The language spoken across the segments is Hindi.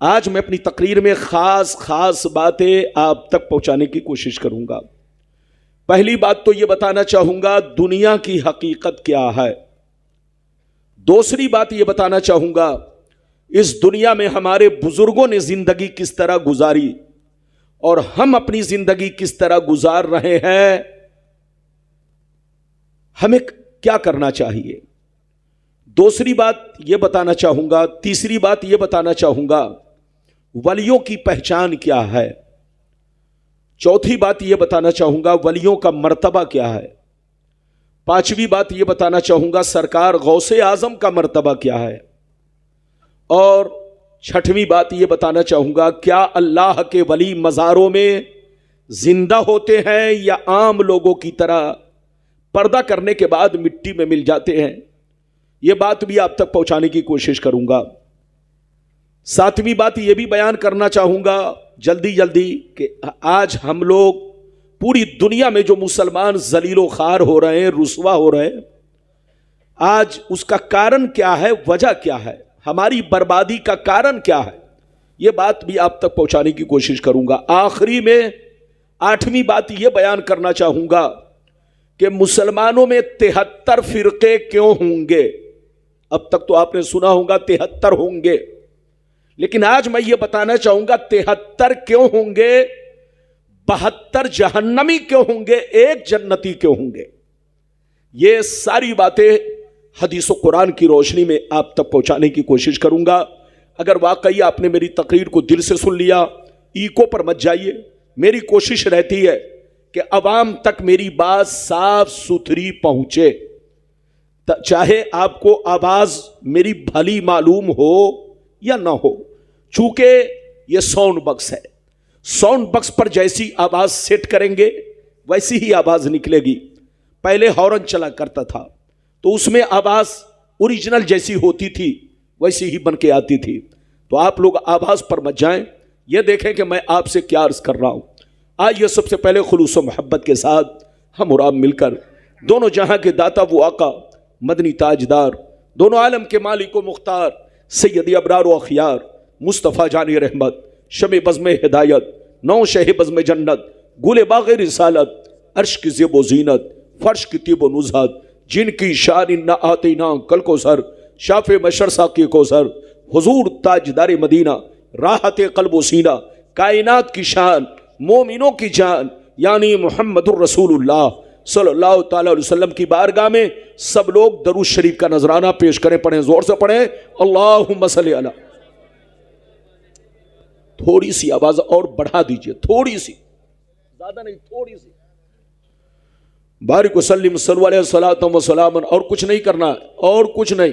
आज मैं अपनी तकरीर में खास बातें आप तक पहुंचाने की कोशिश करूंगा। पहली बात तो यह बताना चाहूंगा दुनिया की हकीकत क्या है। दूसरी बात यह बताना चाहूंगा इस दुनिया में हमारे बुजुर्गों ने जिंदगी किस तरह गुजारी और हम अपनी जिंदगी किस तरह गुजार रहे हैं, हमें क्या करना चाहिए। दूसरी बात यह बताना चाहूंगा, तीसरी बात यह बताना चाहूंगा वलियों की पहचान क्या है। चौथी बात यह बताना चाहूंगा वलियों का मर्तबा क्या है। पांचवी बात यह बताना चाहूंगा सरकार गौसे आजम का मर्तबा क्या है। और छठवीं बात यह बताना चाहूंगा क्या अल्लाह के वली मज़ारों में जिंदा होते हैं या आम लोगों की तरह पर्दा करने के बाद मिट्टी में मिल जाते हैं। यह बात भी आप तक पहुंचाने की कोशिश करूंगा। सातवीं बात यह भी बयान करना चाहूंगा जल्दी कि आज हम लोग पूरी दुनिया में जो मुसलमान जलीलो खार हो रहे हैं, रुसवा हो रहे हैं, आज उसका कारण क्या है, वजह क्या है, हमारी बर्बादी का कारण क्या है, यह बात भी आप तक पहुंचाने की कोशिश करूंगा। आखिरी में आठवीं बात यह बयान करना चाहूंगा कि मुसलमानों में 73 फिरके क्यों होंगे। अब तक तो आपने सुना होगा 73 होंगे, लेकिन आज मैं ये बताना चाहूंगा 73 क्यों होंगे, 72 जहन्नमी क्यों होंगे, एक जन्नती क्यों होंगे। ये सारी बातें हदीस और कुरान की रोशनी में आप तक पहुंचाने की कोशिश करूंगा। अगर वाकई आपने मेरी तकरीर को दिल से सुन लिया, ईको पर मत जाइए। मेरी कोशिश रहती है कि अवाम तक मेरी बात साफ सुथरी पहुंचे, चाहे आपको आवाज मेरी भली मालूम हो या ना हो। चूंकि यह साउंड बक्स है, साउंड बक्स पर जैसी आवाज सेट करेंगे वैसी ही आवाज निकलेगी। पहले हॉर्न चला करता था तो उसमें आवाज ओरिजिनल जैसी होती थी, वैसी ही बन के आती थी। तो आप लोग आवाज पर मत जाएं, यह देखें कि मैं आपसे क्या अर्ज कर रहा हूं। आइए सबसे पहले खुलूस व मोहब्बत के साथ हम और आप मिलकर दोनों जहां के दाता वो आका मदनी ताजदार, दोनों आलम के मालिक व मुख्तार सैयदी अबरार व अखियार मुस्तफ़ा जानी रहमत, शमे बज़्म हिदायत, नौ शह बज़्म जन्नत, गुले बाग़ रिसालत, अर्श की ज़ेब ज़ीनत, फर्श की तीब नुज़हत, जिनकी शान न आते ना कल को सर, शाफ़े मशर साक़ी को सर, हुज़ूर ताजदार मदीना, राहत क़ल्ब व सीना, कायनात की शान, मोमिनों की जान यानी मुहम्मदुर रसूलुल्लाह सल्लल्लाहु ताला अलैहि वसल्लम की बारगाह में सब लोग दरूद शरीफ का नजराना पेश करें। पढ़ें, जोर से पढ़ें, अल्लाहुम्मा सल्ली अला। थोड़ी सी आवाज और बढ़ा दीजिए, थोड़ी सी, ज्यादा नहीं, थोड़ी सी। बारिक वसल्लिम सल्लल्लाहु अलैहि वसल्लम व सलामन। और कुछ नहीं करना है, और कुछ नहीं।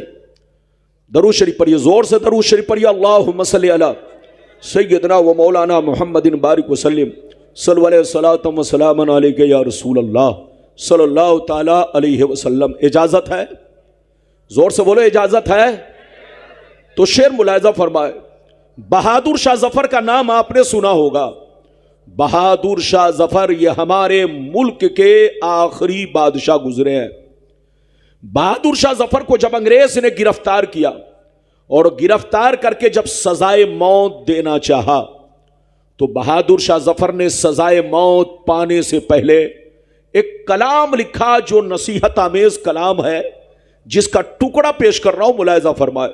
दरूद शरीफ पढ़िए, जोर से दरूद शरीफ पढ़िए। अल्लाहुम्मा सल्ली अला सय्यदना व मौलाना मुहम्मदिन बारिक वसल्लिम सल्लल्लाहु अलैहि वसल्लम अलैका या रसूल अल्लाह सल्लल्लाहु ताला अलैहि वसल्लम। इजाजत है? जोर से बोलो, इजाजत है? तो शेर मुलाहिजा फरमाए। बहादुर शाह जफर का नाम आपने सुना होगा। बहादुर शाह जफर ये हमारे मुल्क के आखिरी बादशाह गुजरे हैं। बहादुर शाह जफर को जब अंग्रेज ने गिरफ्तार किया और गिरफ्तार करके जब सजाए मौत देना चाहा, तो बहादुर शाह जफर ने सजाए मौत पाने से पहले एक कलाम लिखा जो नसीहत आमेज कलाम है, जिसका टुकड़ा पेश कर रहा हूं, मुलाहिजा फरमाए।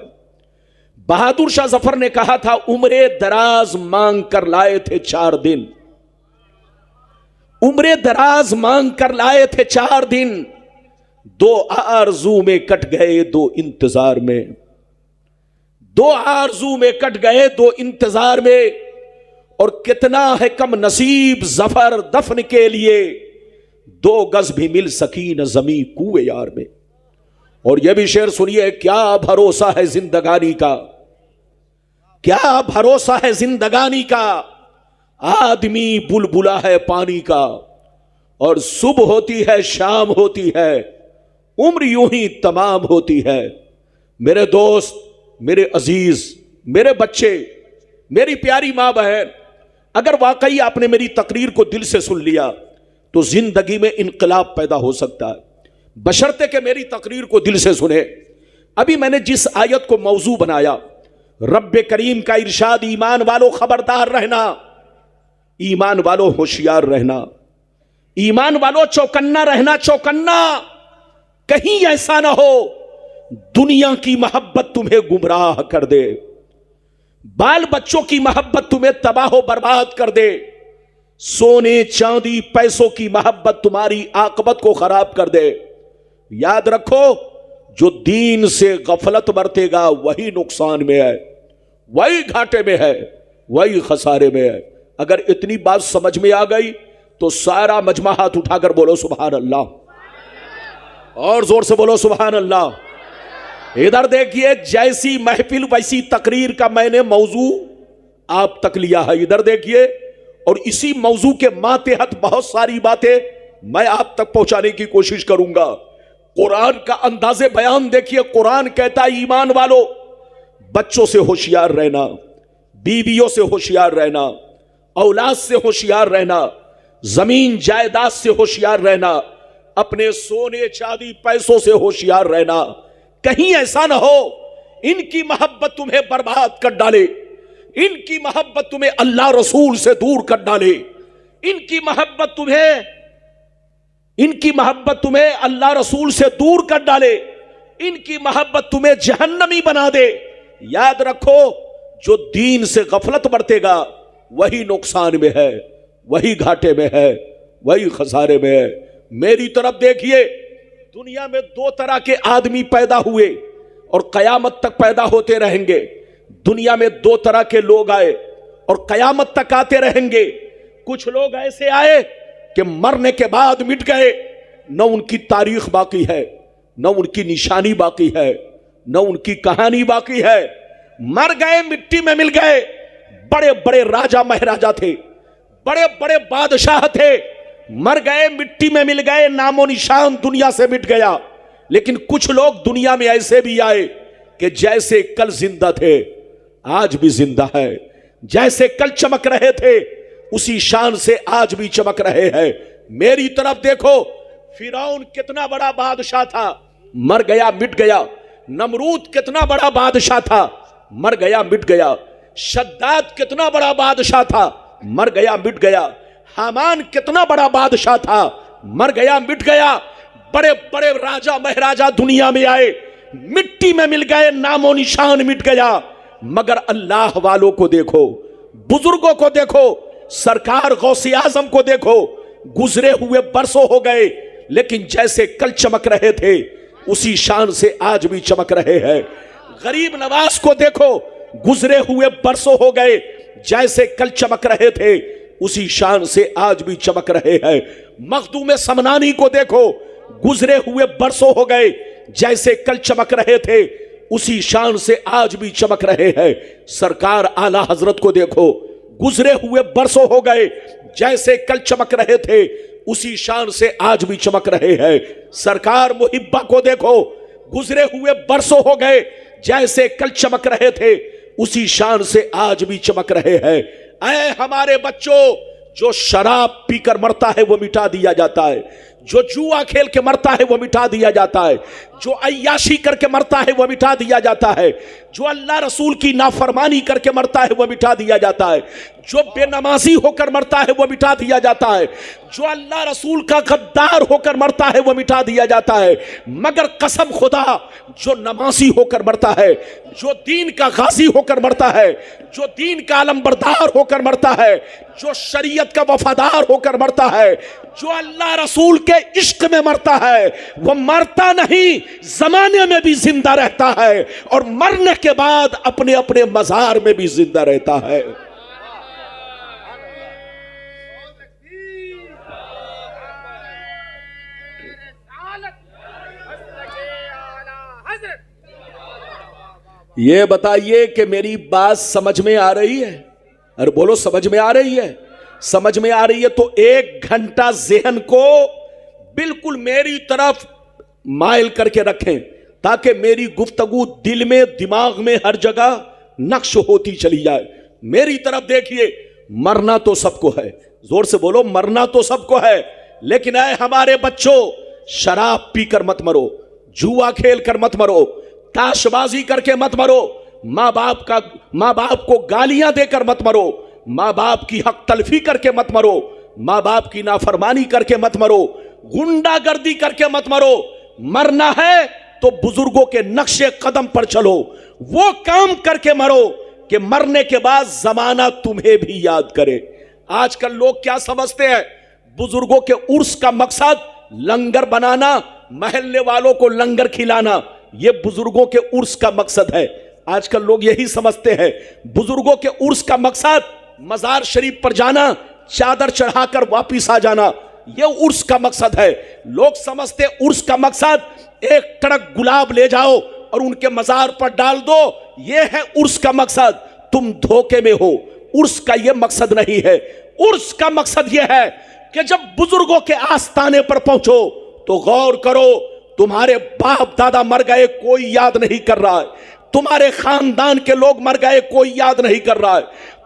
बहादुर शाह जफर ने कहा था, उम्रे दराज मांग कर लाए थे 4 दिन, उम्रे दराज मांग कर लाए थे 4 दिन, 2 आरज़ू में कट गए 2 इंतजार में, 2 आरज़ू में कट गए 2 इंतजार में। और कितना है कम नसीब जफर दफन के लिए, 2 गज भी मिल सकी न जमी कुए यार में। और यह भी शेर सुनिए, क्या भरोसा है जिंदगानी का, क्या भरोसा है जिंदगानी का, आदमी बुलबुला है पानी का, और सुबह होती है शाम होती है, उम्र यूं ही तमाम होती है। मेरे दोस्त, मेरे अजीज, मेरे बच्चे, मेरी प्यारी मां बहन, अगर वाकई आपने मेरी तकरीर को दिल से सुन लिया तो जिंदगी में इनकलाब पैदा हो सकता है, बशर्ते कि मेरी तकरीर को दिल से सुने। अभी मैंने जिस आयत को मौजू बनाया रब्बे करीम का इरशाद, ईमान वालों खबरदार रहना, ईमान वालों होशियार रहना, ईमान वालों चौकन्ना रहना, चौकन्ना। कहीं ऐसा ना हो दुनिया की मोहब्बत तुम्हें गुमराह कर दे, बाल बच्चों की मोहब्बत तुम्हें तबाह बर्बाद कर दे, सोने चांदी पैसों की मोहब्बत तुम्हारी आकबत को खराब कर दे। याद रखो, जो दीन से गफलत बरतेगा वही नुकसान में है, वही घाटे में है, वही खसारे में है। अगर इतनी बात समझ में आ गई तो सारा मजमा हाथ उठाकर बोलो सुभान अल्लाह, और जोर से बोलो सुभान अल्लाह। इधर देखिए, जैसी महफिल वैसी तकरीर का मैंने मौजू आप तक लिया है। इधर देखिए, और इसी मौजू के मातेहत बहुत सारी बातें मैं आप तक पहुंचाने की कोशिश करूंगा। कुरान का अंदाजे बयान देखिए। कुरान कहता है, ईमान वालों बच्चों से होशियार रहना, बीवियों से होशियार रहना, औलाद से होशियार रहना, जमीन जायदाद से होशियार रहना, अपने सोने चांदी पैसों से होशियार रहना। कहीं ऐसा ना हो इनकी मोहब्बत तुम्हें बर्बाद कर डाले, इनकी मोहब्बत तुम्हें अल्लाह रसूल से दूर कर डाले, इनकी मोहब्बत तुम्हें अल्लाह रसूल से दूर कर डाले, इनकी मोहब्बत तुम्हें जहन्नमी बना दे। याद रखो, जो दीन से गफलत बरतेगा वही नुकसान में है, वही घाटे में है, वही खसारे में है। मेरी तरफ देखिए, दुनिया में दो तरह के आदमी पैदा हुए और कयामत तक पैदा होते रहेंगे। दुनिया में दो तरह के लोग आए और कयामत तक आते रहेंगे। कुछ लोग ऐसे आए कि मरने के बाद मिट गए, न उनकी तारीख बाकी है, न उनकी निशानी बाकी है, न उनकी कहानी बाकी है। मर गए, मिट्टी में मिल गए। बड़े बड़े राजा महाराजा थे, बड़े बड़े बादशाह थे, मर गए, मिट्टी में मिल गए, नामो निशान दुनिया से मिट गया। लेकिन कुछ लोग दुनिया में ऐसे भी आए कि जैसे कल जिंदा थे आज भी जिंदा है, जैसे कल चमक रहे थे उसी शान से आज भी चमक रहे हैं। मेरी तरफ देखो, फिरौन कितना बड़ा बादशाह था, मर गया मिट गया। नमरूद कितना बड़ा बादशाह था, मर गया मिट गया। शद्दाद कितना बड़ा बादशाह था, मर गया मिट गया। हामान कितना बड़ा बादशाह था, मर गया मिट गया। बड़े बड़े राजा महाराजा दुनिया में आए, मिट्टी में मिल गए, नामो निशान मिट गया। मगर अल्लाह वालों को देखो, बुजुर्गों को देखो, सरकार गौसे आजम को देखो, गुजरे हुए बरसों हो गए लेकिन जैसे कल चमक रहे थे उसी शान से आज भी चमक रहे हैं। गरीब नवाज को देखो, गुजरे हुए बरसों हो गए, जैसे कल चमक रहे थे उसी शान से आज भी चमक रहे हैं। मखदूम समनानी को देखो, गुजरे हुए बरसों हो गए, जैसे कल चमक रहे थे उसी शान से आज भी चमक रहे हैं। सरकार आला हजरत को देखो, गुजरे हुए बरसों हो गए, जैसे कल चमक रहे थे उसी शान से आज भी चमक रहे हैं। सरकार मुहिब्बा को देखो, गुजरे हुए बरसों हो गए, जैसे कल चमक रहे थे उसी शान से आज भी चमक रहे हैं। ऐ हमारे बच्चों, जो शराब पीकर मरता है वो मिटा दिया जाता है, जो जुआ खेल के मरता है वो मिटा दिया जाता है, जो अय्याशी करके मरता है वो मिटा दिया जाता है, जो अल्लाह रसूल की नाफरमानी करके मरता है वो मिटा दिया जाता है, जो बेनमाजी होकर मरता है वो मिटा दिया जाता है, जो अल्लाह रसूल का गद्दार होकर मरता है वो मिटा दिया जाता है। मगर कसम खुदा, जो नमाजी होकर मरता है, जो दीन का गाजी होकर मरता है, जो दीन का अलमबरदार होकर मरता है, जो शरीयत का वफादार होकर मरता है, जो अल्लाह रसूल के इश्क में मरता है, वो मरता नहीं, जमाने में भी जिंदा रहता है और मरने के बाद अपने अपने मजार में भी जिंदा रहता है। ये बताइए कि मेरी बात समझ में आ रही है? अरे बोलो, समझ में आ रही है? समझ में आ रही है तो 1 घंटा ज़हन को बिल्कुल मेरी तरफ माइल करके रखें ताकि मेरी गुफ्तगू दिल में, दिमाग में, हर जगह नक्श होती चली जाए। मेरी तरफ देखिए, मरना तो सबको है, जोर से बोलो, मरना तो सबको है, लेकिन ऐ हमारे बच्चों, शराब पीकर मत मरो, जुआ खेल कर मत मरो, ताशबाजी करके मत मरो, माँ बाप को गालियां देकर मत मरो, माँ बाप की हक तलफी करके मत मरो, माँ बाप की नाफरमानी करके मत मरो, गुंडागर्दी करके मत मरो। मरना है तो बुजुर्गों के नक्शे कदम पर चलो, वो काम करके मरो कि मरने के बाद जमाना तुम्हें भी याद करे। आजकल लोग क्या समझते हैं, बुजुर्गों के उर्स का मकसद लंगर बनाना, महल्ले वालों को लंगर खिलाना, यह बुजुर्गों के उर्स का मकसद है। आजकल लोग यही समझते हैं बुजुर्गों के उर्स का मकसद मजार शरीफ पर जाना, चादर चढ़ाकर वापिस आ जाना, यह उर्स का मकसद है। लोग समझते उर्स का मकसद एक ट्रक गुलाब ले जाओ और उनके मजार पर डाल दो, यह है उर्स का मकसद। तुम धोखे में हो, उर्स का यह मकसद नहीं है। उर्स का मकसद यह है कि जब बुजुर्गों के आस्थाने पर पहुंचो तो गौर करो, तुम्हारे बाप दादा मर गए कोई याद नहीं कर रहा है, तुम्हारे खानदान के लोग मर गए कोई याद नहीं कर रहा है,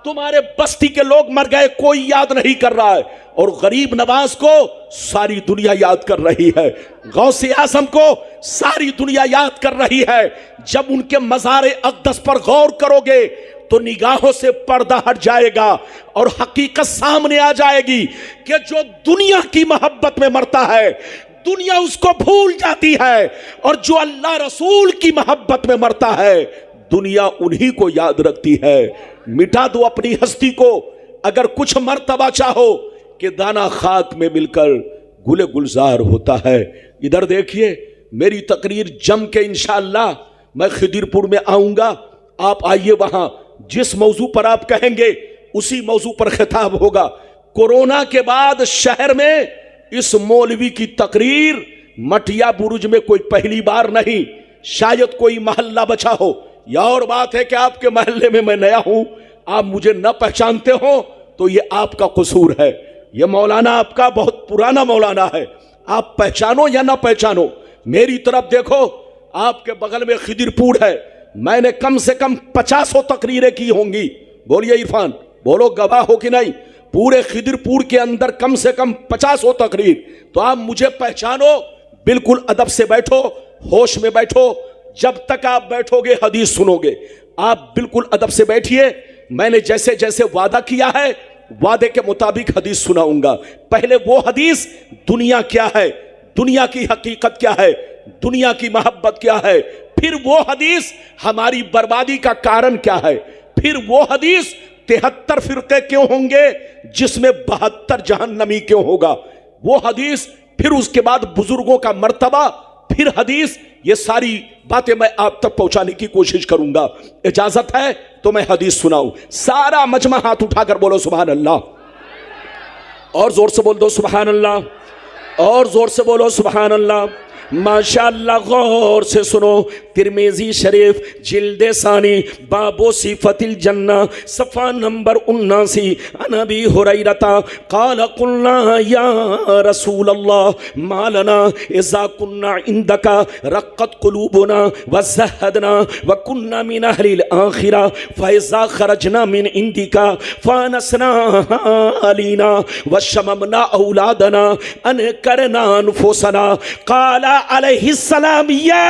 तुम्हारे बस्ती के लोग मर गए कोई याद नहीं कर रहा है, और गरीब नवाज को सारी दुनिया याद कर रही है, गौसे आजम को सारी दुनिया याद कर रही है। जब उनके मज़ारे अक़दस पर गौर करोगे तो निगाहों से पर्दा हट जाएगा और हकीकत सामने आ जाएगी कि जो दुनिया की मोहब्बत में मरता है दुनिया उसको भूल जाती है, और जो अल्लाह रसूल की मोहब्बत में मरता है दुनिया उन्हीं को याद रखती है। मिटा दो अपनी हस्ती को अगर कुछ मर्तबा चाहो कि दाना खाक में मिलकर गुले गुलजार होता है। इधर देखिए, मेरी तकरीर जम के इंशाअल्लाह मैं खिदिरपुर में आऊंगा, आप आइए, वहां जिस मौजू पर आप कहेंगे उसी मौजू पर खिताब होगा। कोरोना के बाद शहर में इस मौलवी की तकरीर मटिया बुरुज में कोई पहली बार नहीं, शायद कोई मोहल्ला बचा हो, या और बात है कि आपके मोहल्ले में मैं नया हूं, आप मुझे न पहचानते हो तो ये आपका कसूर है। ये मौलाना आपका बहुत पुराना मौलाना है, आप पहचानो या ना पहचानो, मेरी तरफ देखो, आपके बगल में खिदिरपुर है, मैंने कम से कम 50 तकरीरें की होंगी। बोलिए इरफान, बोलो गवाह हो कि नहीं, पूरे खिदिरपुर के अंदर कम से कम 50 तकरीर। तो आप मुझे पहचानो, बिल्कुल अदब से बैठो, होश में बैठो, जब तक आप बैठोगे हदीस सुनोगे। आप बिल्कुल अदब से बैठिए, मैंने जैसे जैसे वादा किया है वादे के मुताबिक हदीस सुनाऊंगा। पहले वो हदीस दुनिया क्या है, दुनिया की हकीकत क्या है, दुनिया की मोहब्बत क्या है, फिर वो हदीस हमारी बर्बादी का कारण क्या है, फिर वो हदीस 73 फिरके क्यों होंगे जिसमें 72 जहन्नमी क्यों होगा, वो हदीस, फिर उसके बाद बुजुर्गों का मर्तबा, फिर हदीस, ये सारी बातें मैं आप तक पहुंचाने की कोशिश करूंगा। इजाजत है तो मैं हदीस सुनाऊं। सारा मजमा हाथ उठाकर बोलो सुभान अल्लाह, और जोर से बोल दो सुभान अल्लाह, और जोर से बोलो सुभान अल्लाह। माशाअल्लाह, गौर से सुनो, तिरमिज़ी शरीफ जिल्दे सानी बाबो सिफतिल जन्ना सफ़ा नंबर 79, अनबी हुरैरता क़ाल क़ुलना या रसूल अल्लाह मालना इज़ा कुन्ना इंदका रक़्क़त क़ुलूबुना व ज़हदना व कुन्ना मिन अहलिल आखिरा फ़इज़ा ख़रजना मिन इंदिका फ़ानसना अलीना व शममना औलादना अनकरना अनफुसना। क़ाल अलैहिस्सलाम या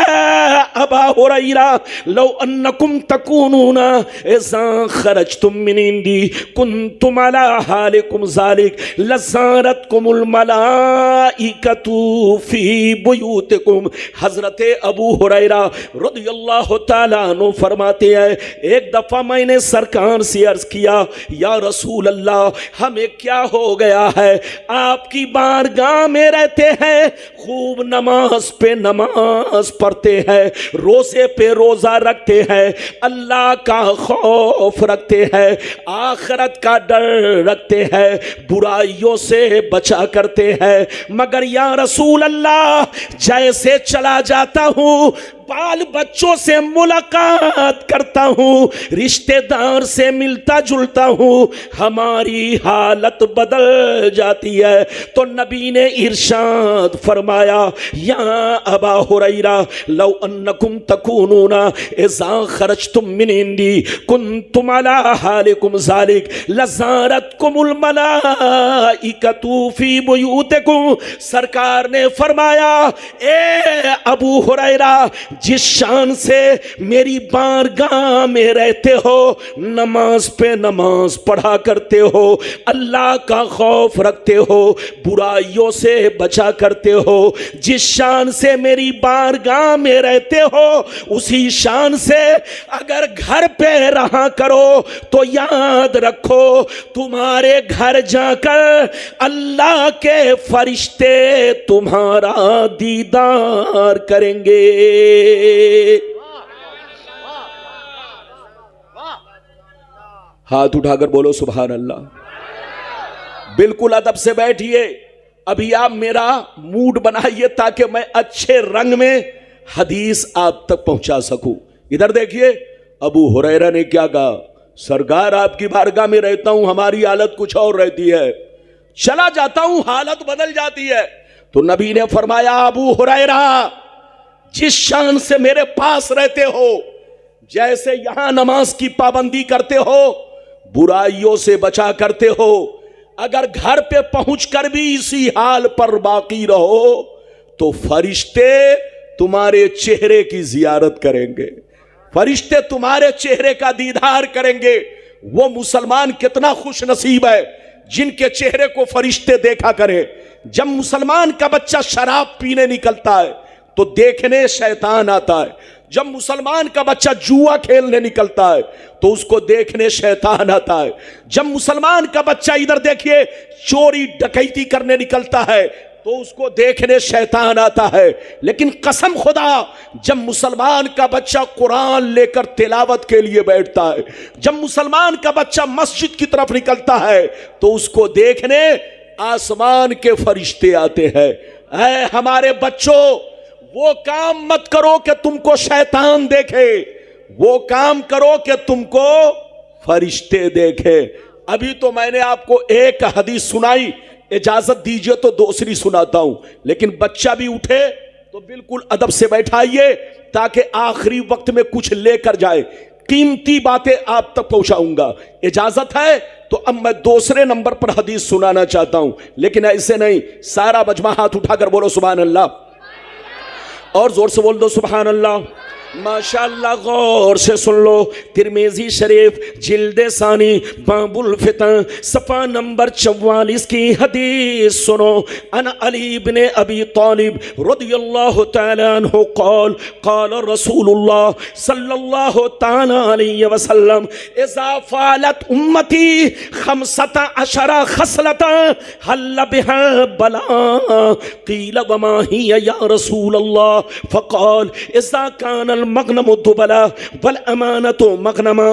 अबा हुरैरा लौ अन्नकुम तकूनूना इज़ा खरजतुम मिन इंदी कुन्तुम अला हालिकुम ज़ालिक लज़ारतकुमुल मलाइकतु फी बुयूतिकुम। हज़रत अबू हुरैरा रज़ियल्लाहु ताला अन्हु फरमाते हैं, एक दफ़ा मैंने सरकार से अर्ज़ किया, या रसूल अल्लाह, हमें क्या हो गया है, आपकी बारगाह में रहते हैं, खूब नमाज पे नमाज पढ़ते हैं, रोजे पे रोजा रखते हैं, अल्लाह का खौफ रखते हैं, आखिरत का डर रखते हैं, बुराइयों से बचा करते हैं, मगर या रसूल अल्लाह, जैसे चला जाता हूँ बाल बच्चों से मुलाकात करता हूँ, रिश्तेदार से मिलता जुलता हूँ, हमारी हालत बदल जाती है। तो नबी ने इरशाद फरमाया, या अबा हुरैरा लौ अन्नकुम तकूनूना इज़ा खरजतुम मिन इंदी कुंतुम अला हालिकुम ज़ालिक लज़ारतकुमुल मलाइकतु फी बुयूतिकुम। सरकार ने फरमाया, ए अबू हुरैरा, जिस शान से मेरी बारगाह में रहते हो, नमाज पे नमाज पढ़ा करते हो, अल्लाह का खौफ रखते हो, बुराइयों से बचा करते हो, जिस शान से मेरी बारगाह में रहते हो, उसी शान से अगर घर पे रहा करो तो याद रखो तुम्हारे घर जाकर अल्लाह के फरिश्ते तुम्हारा दीदार करेंगे। हाथ उठाकर बोलो सुभान अल्लाह। बिल्कुल अदब से बैठिए। अभी आप मेरा मूड बनाइए ताकि मैं अच्छे रंग में हदीस आप तक पहुंचा सकूं। इधर देखिए, अबू हुरैरा ने क्या कहा, सरकार आपकी बारगाह में रहता हूं, हमारी हालत कुछ और रहती है, चला जाता हूं हालत बदल जाती है। तो नबी ने फरमाया, अबू हुरैरा, जिस शान से मेरे पास रहते हो, जैसे यहां नमाज की पाबंदी करते हो, बुराइयों से बचा करते हो, अगर घर पे पहुंचकर भी इसी हाल पर बाकी रहो तो फरिश्ते तुम्हारे चेहरे की जियारत करेंगे, फरिश्ते तुम्हारे चेहरे का दीदार करेंगे। वो मुसलमान कितना खुश नसीब है जिनके चेहरे को फरिश्ते देखा करें। जब मुसलमान का बच्चा शराब पीने निकलता है तो देखने शैतान आता है, जब मुसलमान का बच्चा जुआ खेलने निकलता है तो उसको देखने शैतान आता है, जब मुसलमान का बच्चा इधर देखिए चोरी डकैती करने निकलता है तो उसको देखने शैतान आता है। लेकिन कसम खुदा, जब मुसलमान का बच्चा कुरान लेकर तिलावत के लिए बैठता है, जब मुसलमान का बच्चा मस्जिद की तरफ निकलता है तो उसको देखने आसमान के फरिश्ते आते हैं। ऐ हमारे बच्चों, वो काम मत करो कि तुमको शैतान देखे, वो काम करो कि तुमको फरिश्ते देखे। अभी तो मैंने आपको एक हदीस सुनाई, इजाजत दीजिए तो दूसरी सुनाता हूं, लेकिन बच्चा भी उठे तो बिल्कुल अदब से बैठाइए ताकि आखिरी वक्त में कुछ लेकर जाए। कीमती बातें आप तक पहुंचाऊंगा, इजाजत है तो अब मैं दूसरे नंबर पर हदीस सुनाना चाहता हूं, लेकिन ऐसे नहीं। सारा मजमा हाथ उठाकर बोलो सुभान अल्लाह, और जोर से बोल दो सुभान अल्लाह। माशाअल्लाह, गौर से सुन लो। तिरमिज़ी शरीफ जिल्द सानी बाबुल फितन सफ़ा नंबर 44 की हदीस सुनो। अन अली इब्ने अबी तालिब रज़ियल्लाहु तआला अन्हु क़ाल क़ाल रसूलुल्लाह सल्लल्लाहु तआला अलैहि वसल्लम इज़ा फ़अलत उम्मती 15 खसलतन हल्ल बिहा बला क़ील वमा हिया या रसूलल्लाह फ़क़ाल इज़ा कान मगनम दुबला वल अमानतो मगनमा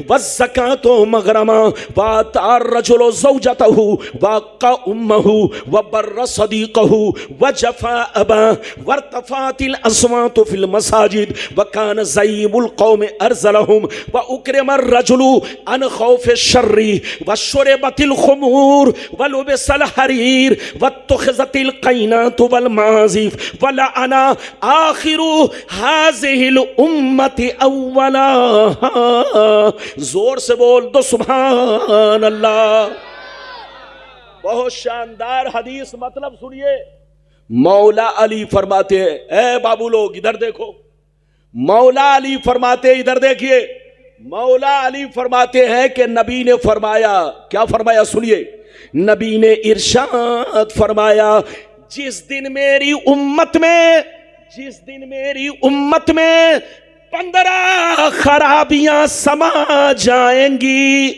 वज़्ज़कातो मगरमा वातार रजुलो ज़ौजतहु वाक़ा उम्महु वबर्र सदीक़हु वजफ़ा अबा वर्तफ़ातिल अस्वातु फिल मसाजिद वकान ज़ईमुल क़ौम अरज़लहुम व उक्रिमर रजुलु अन खौफ़ शर्री वशुरिबतिल खुमूर वलुबिसल हरीर वत्तुख़िज़तिल क़ैनातु वल माज़िफ़ वलअना आखिरु हाज़िहिल उम्मती अव्वला। जोर से बोल दो सुभान अल्लाह। बहुत शानदार हदीस, मतलब सुनिए। मौला अली फरमाते हैं, ए बाबू लोग इधर देखो, मौला अली फरमाते, इधर देखिए, मौला अली फरमाते हैं कि नबी ने फरमाया, क्या फरमाया सुनिए। नबी ने इरशाद फरमाया, जिस दिन मेरी उम्मत में 15 खराबियां समा जाएंगी,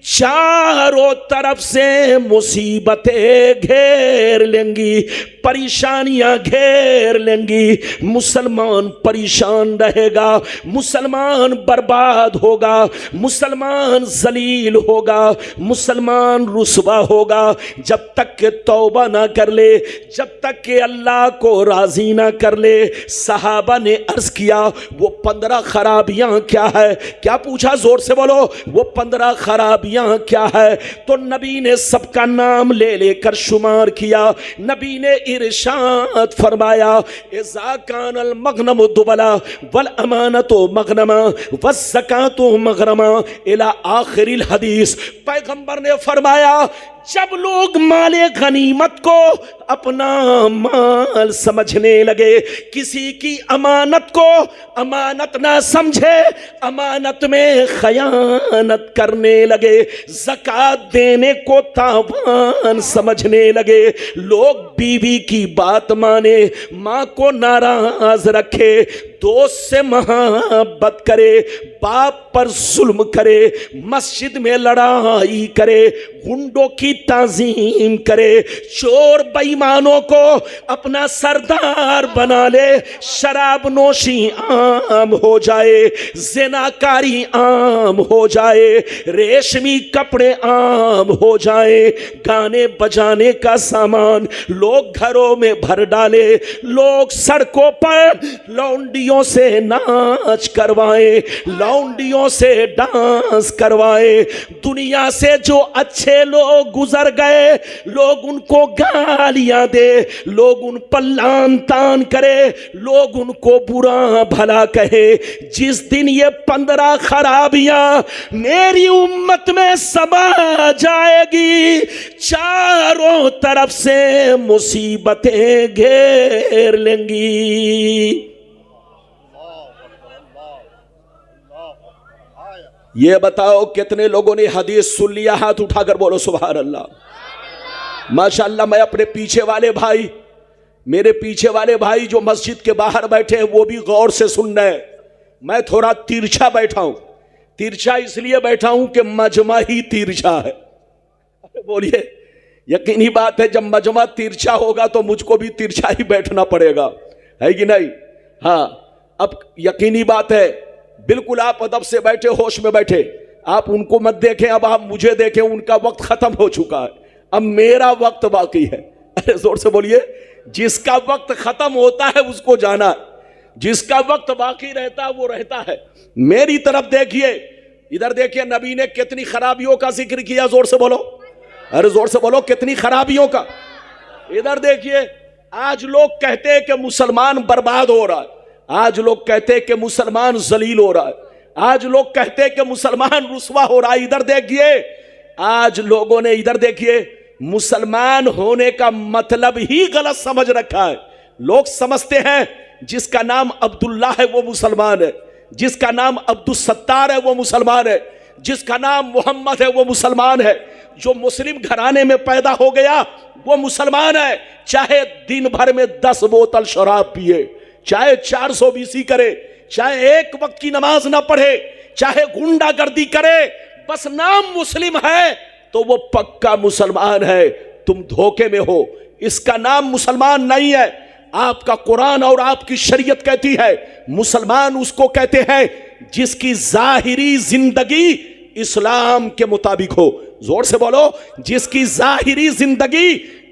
चारों तरफ से मुसीबतें घेर लेंगी, परेशानियां घेर लेंगी, मुसलमान परेशान रहेगा, मुसलमान बर्बाद होगा, मुसलमान जलील होगा, मुसलमान रुसवा होगा। जब तक के तौबा ना कर ले, जब तक के अल्लाह को राजी ना कर ले। सहाबा ने अर्ज किया, वो 15 खराबियां क्या है? क्या पूछा? जोर से बोलो, वो 15 खराबियां क्या है? तो नबी ने सबका नाम ले लेकर शुमार किया। नबी ने इरशाद फरमाया, इज़ा कानल मगनम दुबला वल अमानतो मगनमा वज़्ज़कातो मगरमा इला आखिरिल हदीस। पैगंबर ने फरमाया, जब लोग माले गनीमत को अपना माल समझने लगे, किसी की अमानत को अमानत ना समझे, अमानत में खयानत करने लगे, ज़कात देने को तावान समझने लगे, लोग बीवी की बात माने, माँ को नाराज रखे, दोस्त से मोहब्बत करे, बाप पर जुल्म करे, मस्जिद में लड़ाई करे, गुंडों की ताजीम करे, चोर बेईमानों को अपना सरदार बना ले, शराब नोशी आम हो जाए, ज़िनाकारी आम हो जाए, रेशमी कपड़े आम हो जाए, गाने बजाने का सामान लोग घरों में भर डाले, लोग सड़कों पर लौंडियों से नाच करवाए, लौंडियों से डांस करवाए, दुनिया से जो अच्छे लोग गुजर गए लोग उनको गालियां दे, लोग उन पर लान तान करे, लोग उनको बुरा भला कहे। जिस दिन ये 15 खराबियां मेरी उम्मत में समा जाएगी, चारों तरफ से मुसीबतें घेर लेंगी। ये बताओ कितने लोगों ने हदीस सुन लिया? हाथ उठाकर बोलो सुभान अल्लाह। माशाअल्लाह। मैं अपने पीछे वाले भाई, मेरे पीछे वाले भाई जो मस्जिद के बाहर बैठे हैं वो भी गौर से सुन रहे हैं। मैं थोड़ा तिरछा बैठा हूं। तिरछा इसलिए बैठा हूं कि मजमा ही तिरछा है। बोलिए, यकीनी बात है जब मजमा तिरछा होगा तो मुझको भी तिरछा ही बैठना पड़ेगा, है कि नहीं? हाँ, अब यकीनी बात है, बिल्कुल आप अदब से बैठे, होश में बैठे, आप उनको मत देखें, अब आप मुझे देखें। उनका वक्त खत्म हो चुका है, अब मेरा वक्त बाकी है। अरे जोर से बोलिए, जिसका वक्त खत्म होता है उसको जाना है, जिसका वक्त बाकी रहता है वो रहता है। मेरी तरफ देखिए, इधर देखिए, नबी ने कितनी खराबियों का जिक्र किया। जोर से बोलो, अरे जोर से बोलो, कितनी खराबियों का। इधर देखिए, आज लोग कहते हैं कि मुसलमान बर्बाद हो रहा है, आज लोग कहते हैं कि मुसलमान जलील हो रहा है, आज लोग कहते हैं कि मुसलमान रुस्वा हो रहा है। इधर देखिए, आज लोगों ने, इधर देखिए, मुसलमान होने का मतलब ही गलत समझ रखा है। लोग समझते हैं जिसका नाम अब्दुल्ला है वो मुसलमान है, जिसका नाम अब्दुल सत्तार है वो मुसलमान है, जिसका नाम मोहम्मद है वो मुसलमान है। जो मुस्लिम घराने में पैदा हो गया वो मुसलमान है, चाहे दिन भर में 10 बोतल शराब पिए, चाहे 420 करे, चाहे एक वक्त की नमाज ना पढ़े, चाहे गुंडागर्दी करे, बस नाम मुस्लिम है तो वो पक्का मुसलमान है। तुम धोखे में हो, इसका नाम मुसलमान नहीं है। आपका कुरान और आपकी शरीयत कहती है मुसलमान उसको कहते हैं जिसकी जाहिरी जिंदगी इस्लाम के मुताबिक हो। जोर से बोलो, जिसकी जाहिरी जिंदगी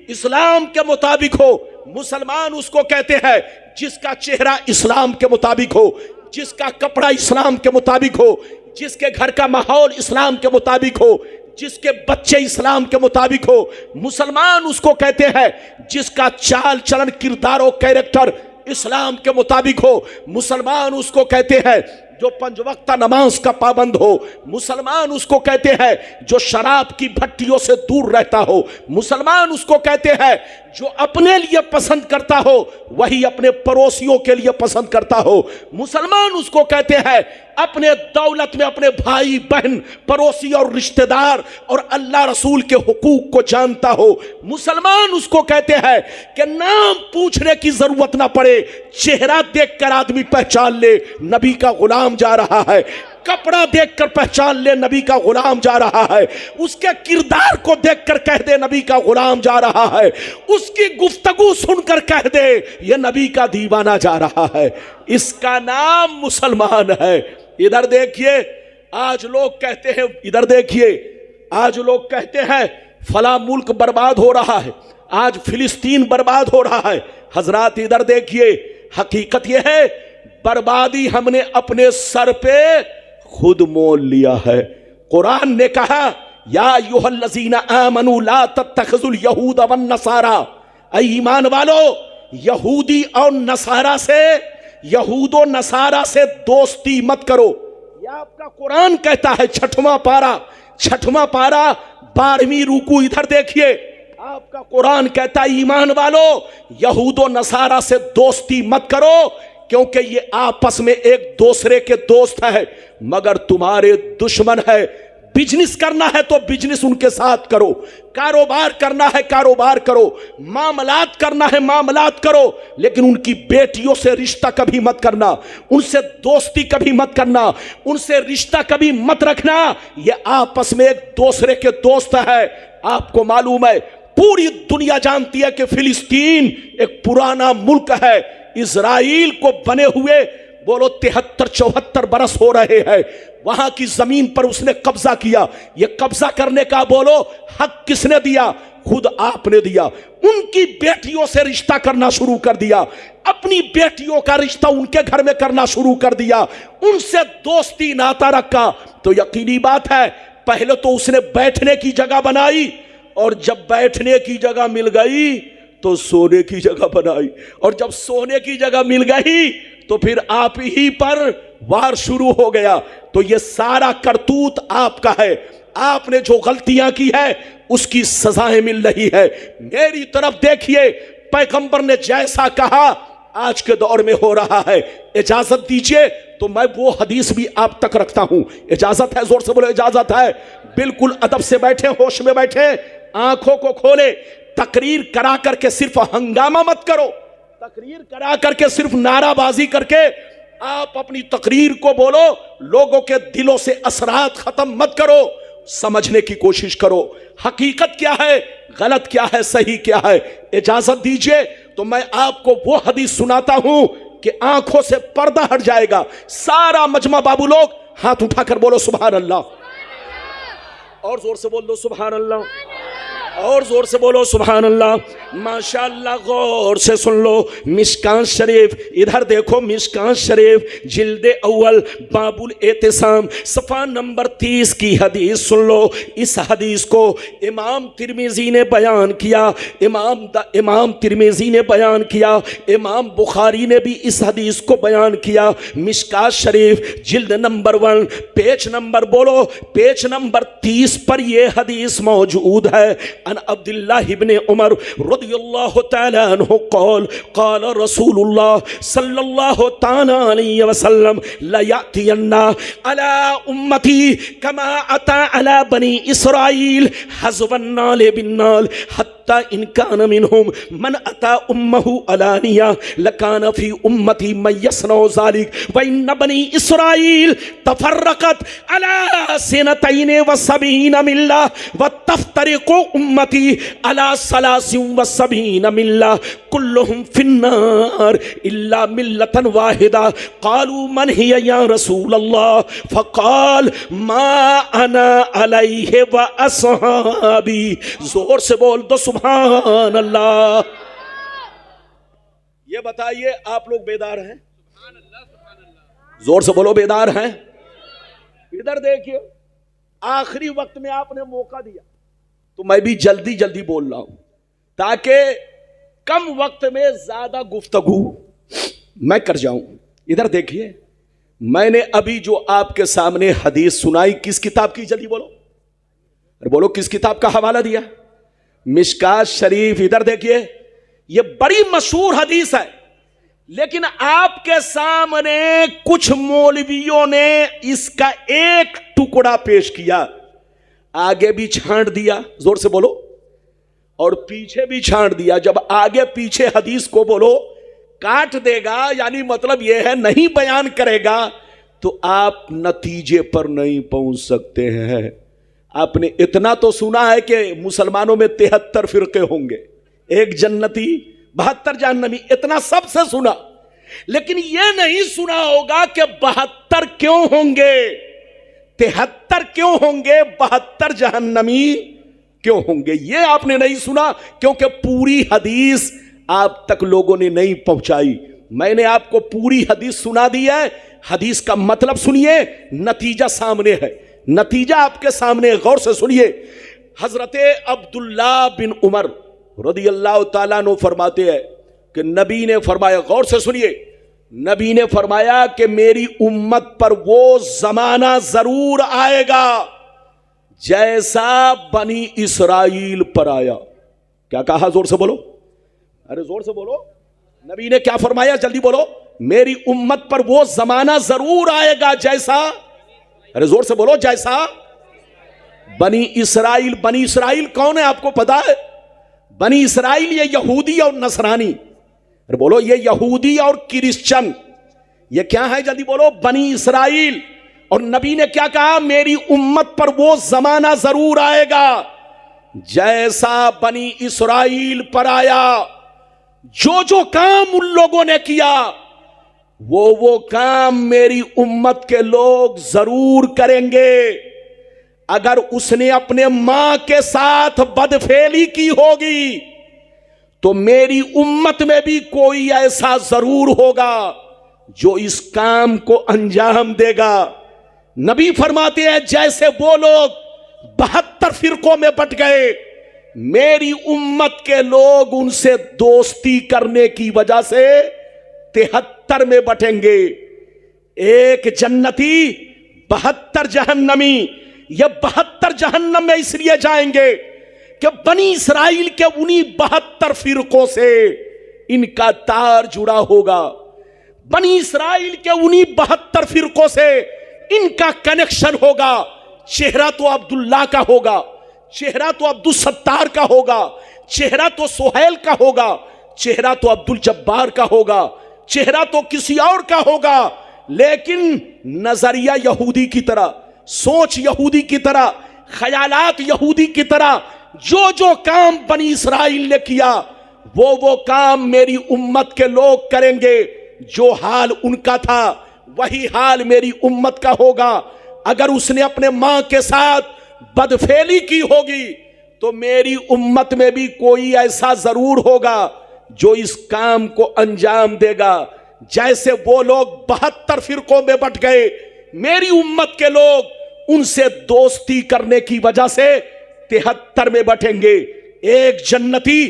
इस्लाम के मुताबिक हो। मुसलमान उसको कहते हैं जिसका चेहरा इस्लाम के मुताबिक हो, जिसका कपड़ा इस्लाम के मुताबिक हो, जिसके घर का माहौल इस्लाम के मुताबिक हो, जिसके बच्चे इस्लाम के मुताबिक हो। मुसलमान उसको कहते हैं जिसका चाल चलन, किरदार और कैरेक्टर इस्लाम के मुताबिक हो। मुसलमान उसको कहते हैं जो 5 वक्त नमाज का पाबंद हो। मुसलमान उसको कहते हैं जो शराब की भट्टियों से दूर रहता हो। मुसलमान उसको कहते हैं जो अपने लिए पसंद करता हो वही अपने पड़ोसियों के लिए पसंद करता हो। मुसलमान उसको कहते हैं अपने दौलत में अपने भाई बहन, पड़ोसी और रिश्तेदार और अल्लाह रसूल के हुकूक को जानता हो। मुसलमान उसको कहते हैं कि नाम पूछने की जरूरत ना पड़े, चेहरा देखकर आदमी पहचान ले नबी का गुलाम जा रहा है, कपड़ा देखकर पहचान ले नबी का गुलाम जा रहा है, उसके किरदार को देखकर कह दे नबी का गुलाम जा रहा है, उसकी गुफ्तगू सुनकर कह दे ये नबी का दीवाना जा रहा है। इसका नाम मुसलमान है। इधर देखिए, आज लोग कहते हैं, इधर देखिए, आज लोग कहते हैं फला मुल्क बर्बाद हो रहा है, आज फिलिस्तीन बर्बाद हो रहा है। हजरात इधर देखिए, हकीकत यह है बर्बादी हमने अपने सर पे खुद मोल लिया है। कुरान ने कहा या अय्युहल्लज़ीना आमनू ला तत्तखिज़ुल यहूद वन नसारा, ऐ ईमान वालो यहूदी और नसारा से, यहूदो नसारा से दोस्ती मत करो। यह आपका कुरान कहता है। छठवां पारा 12वीं रुकू, इधर देखिए, आपका कुरान कहता है ईमान वालो यहूदो नसारा से दोस्ती मत करो, क्योंकि ये आपस में एक दूसरे के दोस्त है मगर तुम्हारे दुश्मन है। बिजनेस करना है तो बिजनेस उनके साथ करो, कारोबार करना है कारोबार करो, मामलात करना है मामलात करो, लेकिन उनकी बेटियों से रिश्ता कभी मत करना, उनसे दोस्ती कभी मत करना, उनसे रिश्ता कभी मत रखना। ये आपस में एक दूसरे के दोस्त है। आपको मालूम है, पूरी दुनिया जानती है कि फिलिस्तीन एक पुराना मुल्क है। इजराइल को बने हुए बोलो 73-74 बरस हो रहे हैं। वहां की जमीन पर उसने कब्जा किया। ये कब्जा करने का बोलो हक किसने दिया? खुद आपने दिया। उनकी बेटियों से रिश्ता करना शुरू कर दिया, अपनी बेटियों का रिश्ता उनके घर में करना शुरू कर दिया, उनसे दोस्ती नाता रखा। तो यकीनी बात है, पहले तो उसने बैठने की जगह बनाई, और जब बैठने की जगह मिल गई तो सोने की जगह बनाई, और जब सोने की जगह मिल गई तो फिर आप ही पर वार शुरू हो गया। तो ये सारा करतूत आपका है। आपने जो गलतियां की है उसकी सजाएं मिल रही है। मेरी तरफ देखिए, पैगंबर ने जैसा कहा आज के दौर में हो रहा है। इजाजत दीजिए तो मैं वो हदीस भी आप तक रखता हूं। इजाजत है? जोर से बोलो इजाजत है। बिल्कुल अदब से बैठे, होश में बैठे, आंखों को खोले। तकरीर करा करके सिर्फ हंगामा मत करो, तकरीर करा करके सिर्फ नाराबाजी करके आप अपनी तकरीर को बोलो, लोगों के दिलों से असरात खत्म मत करो। समझने की कोशिश करो, हकीकत क्या है, गलत क्या है, सही क्या है। इजाजत दीजिए तो मैं आपको वो हदीस सुनाता हूं कि आंखों से पर्दा हट जाएगा। सारा मजमा बाबू लोग हाथ उठाकर बोलो सुभान अल्लाह, और जोर से बोल दो सुभान अल्लाह, और जोर से बोलो सुभान अल्लाह। माशाअल्लाह, गौर से सुन लो। मिशकान शरीफ, इधर देखो, मिशकान शरीफ जिल्दे अव्वल बाबुल एतिसाम सफ़ा नंबर 30 की हदीस सुन लो। इस हदीस को इमाम तिरमिजी ने बयान किया, इमाम तिरमिजी ने बयान किया, इमाम बुखारी ने भी इस हदीस को बयान किया। मिशकात शरीफ जिल्द नंबर 1 पेज नंबर बोलो, पेज नंबर 30 पर यह हदीस मौजूद है। अन अब्दुल्लाह इब्न उमर रदियल्लाहु तआला अन्हु क़ाल क़ाल रसूलुल्लाह सल्लल्लाहु तआला अलैहि वसल्लम ला यातियन्ना अला उम्मती कमा अता अला बनी इसराइल हज़वन नाल बिन्नाल हत्ता इन कान मिनहुम मन अता उम्महु अलानिया लकान फी उम्मती मयस्नो ज़ालिक व इन बनी इसराइल तफर्रकत अला सिनतैन व सबीन मिल्ला व तफ्तरिकु उम्मती अला सलासिन व सबीन मिल्ला कुल्लुहुम फिन्नार इल्ला मिल्लतन वाहिदा। क़ालू मन हिय या रसूल अल्लाह? फ़क़ाल मा अना अलैहि व अस्हाबी। जोर से बोल दो सुभान अल्लाह। ये बताइए आप लोग बेदार हैं? जोर से बोलो बेदार हैं? इधर देखिए, आखिरी वक्त में आपने मौका दिया तो मैं भी जल्दी जल्दी बोल रहा हूं ताकि कम वक्त में ज्यादा गुफ्तगू मैं कर जाऊं। इधर देखिए, मैंने अभी जो आपके सामने हदीस सुनाई किस किताब की? जल्दी बोलो, अरे बोलो, किस किताब का हवाला दिया? मिशकात शरीफ। इधर देखिए, ये बड़ी मशहूर हदीस है, लेकिन आपके सामने कुछ मौलवियों ने इसका एक टुकड़ा पेश किया, आगे भी छांट दिया, जोर से बोलो, और पीछे भी छांट दिया। जब आगे पीछे हदीस को बोलो काट देगा, यानी मतलब यह है नहीं बयान करेगा, तो आप नतीजे पर नहीं पहुंच सकते हैं। आपने इतना तो सुना है कि मुसलमानों में 73 फिरके होंगे, एक जन्नती 72 जहन्नमी, इतना सबसे सुना, लेकिन यह नहीं सुना होगा कि 72 क्यों होंगे, 73 क्यों होंगे, 72 जहन्नमी क्यों होंगे। यह आपने नहीं सुना, क्योंकि पूरी हदीस आप तक लोगों ने नहीं पहुंचाई। मैंने आपको पूरी हदीस सुना दी है, हदीस का मतलब सुनिए, नतीजा सामने है, नतीजा आपके सामने, गौर से सुनिए। हजरत अब्दुल्ला बिन उमर रदियल्लाहु ताला अन्हु फरमाते हैं कि नबी ने फरमाया, गौर से सुनिए, नबी ने फरमाया कि मेरी उम्मत पर वो जमाना जरूर आएगा जैसा बनी इसराइल पर आया। क्या कहा, जोर से बोलो, अरे जोर से बोलो, नबी ने क्या फरमाया, जल्दी बोलो, मेरी उम्मत पर वो जमाना जरूर आएगा जैसा, अरे जोर से बोलो, जैसा बनी इसराइल। बनी इसराइल कौन है आपको पता है? बनी इसराइल ये यहूदी और नसरानी, अरे बोलो, ये यहूदी और क्रिश्चियन, ये क्या है, जल्दी बोलो, बनी इसराइल। और नबी ने क्या कहा, मेरी उम्मत पर वो जमाना जरूर आएगा जैसा बनी इसराइल पर आया। जो जो काम उन लोगों ने किया वो काम मेरी उम्मत के लोग जरूर करेंगे। अगर उसने अपने मां के साथ बदफेली की होगी तो मेरी उम्मत में भी कोई ऐसा जरूर होगा जो इस काम को अंजाम देगा। नबी फरमाते हैं जैसे वो लोग 72 फिरकों में बट गए, मेरी उम्मत के लोग उनसे दोस्ती करने की वजह से 73 में बटेंगे। एक जन्नती 72 जहन्नमी। ये 72 जहन्नम में इसलिए जाएंगे कि बनी इसराइल के उन्हीं 72 फिरकों से इनका तार जुड़ा होगा, बनी इसराइल के उन्हीं 72 फिरकों से इनका कनेक्शन होगा। चेहरा तो अब्दुल्ला का होगा, चेहरा तो अब्दुल सत्तार का होगा, चेहरा तो सोहेल का होगा, चेहरा तो अब्दुल जब्बार का होगा, चेहरा तो किसी और का होगा, लेकिन नजरिया यहूदी की तरह, सोच यहूदी की तरह, ख्यालात यहूदी की तरह। जो जो काम बनी इसराइल ने किया वो काम मेरी उम्मत के लोग करेंगे। जो हाल उनका था वही हाल मेरी उम्मत का होगा। अगर उसने अपने मां के साथ बदफेली की होगी तो मेरी उम्मत में भी कोई ऐसा जरूर होगा जो इस काम को अंजाम देगा। जैसे वो लोग 72 फिरकों में बट गए, मेरी उम्मत के लोग उनसे दोस्ती करने की वजह से 73 में बटेंगे। एक जन्नती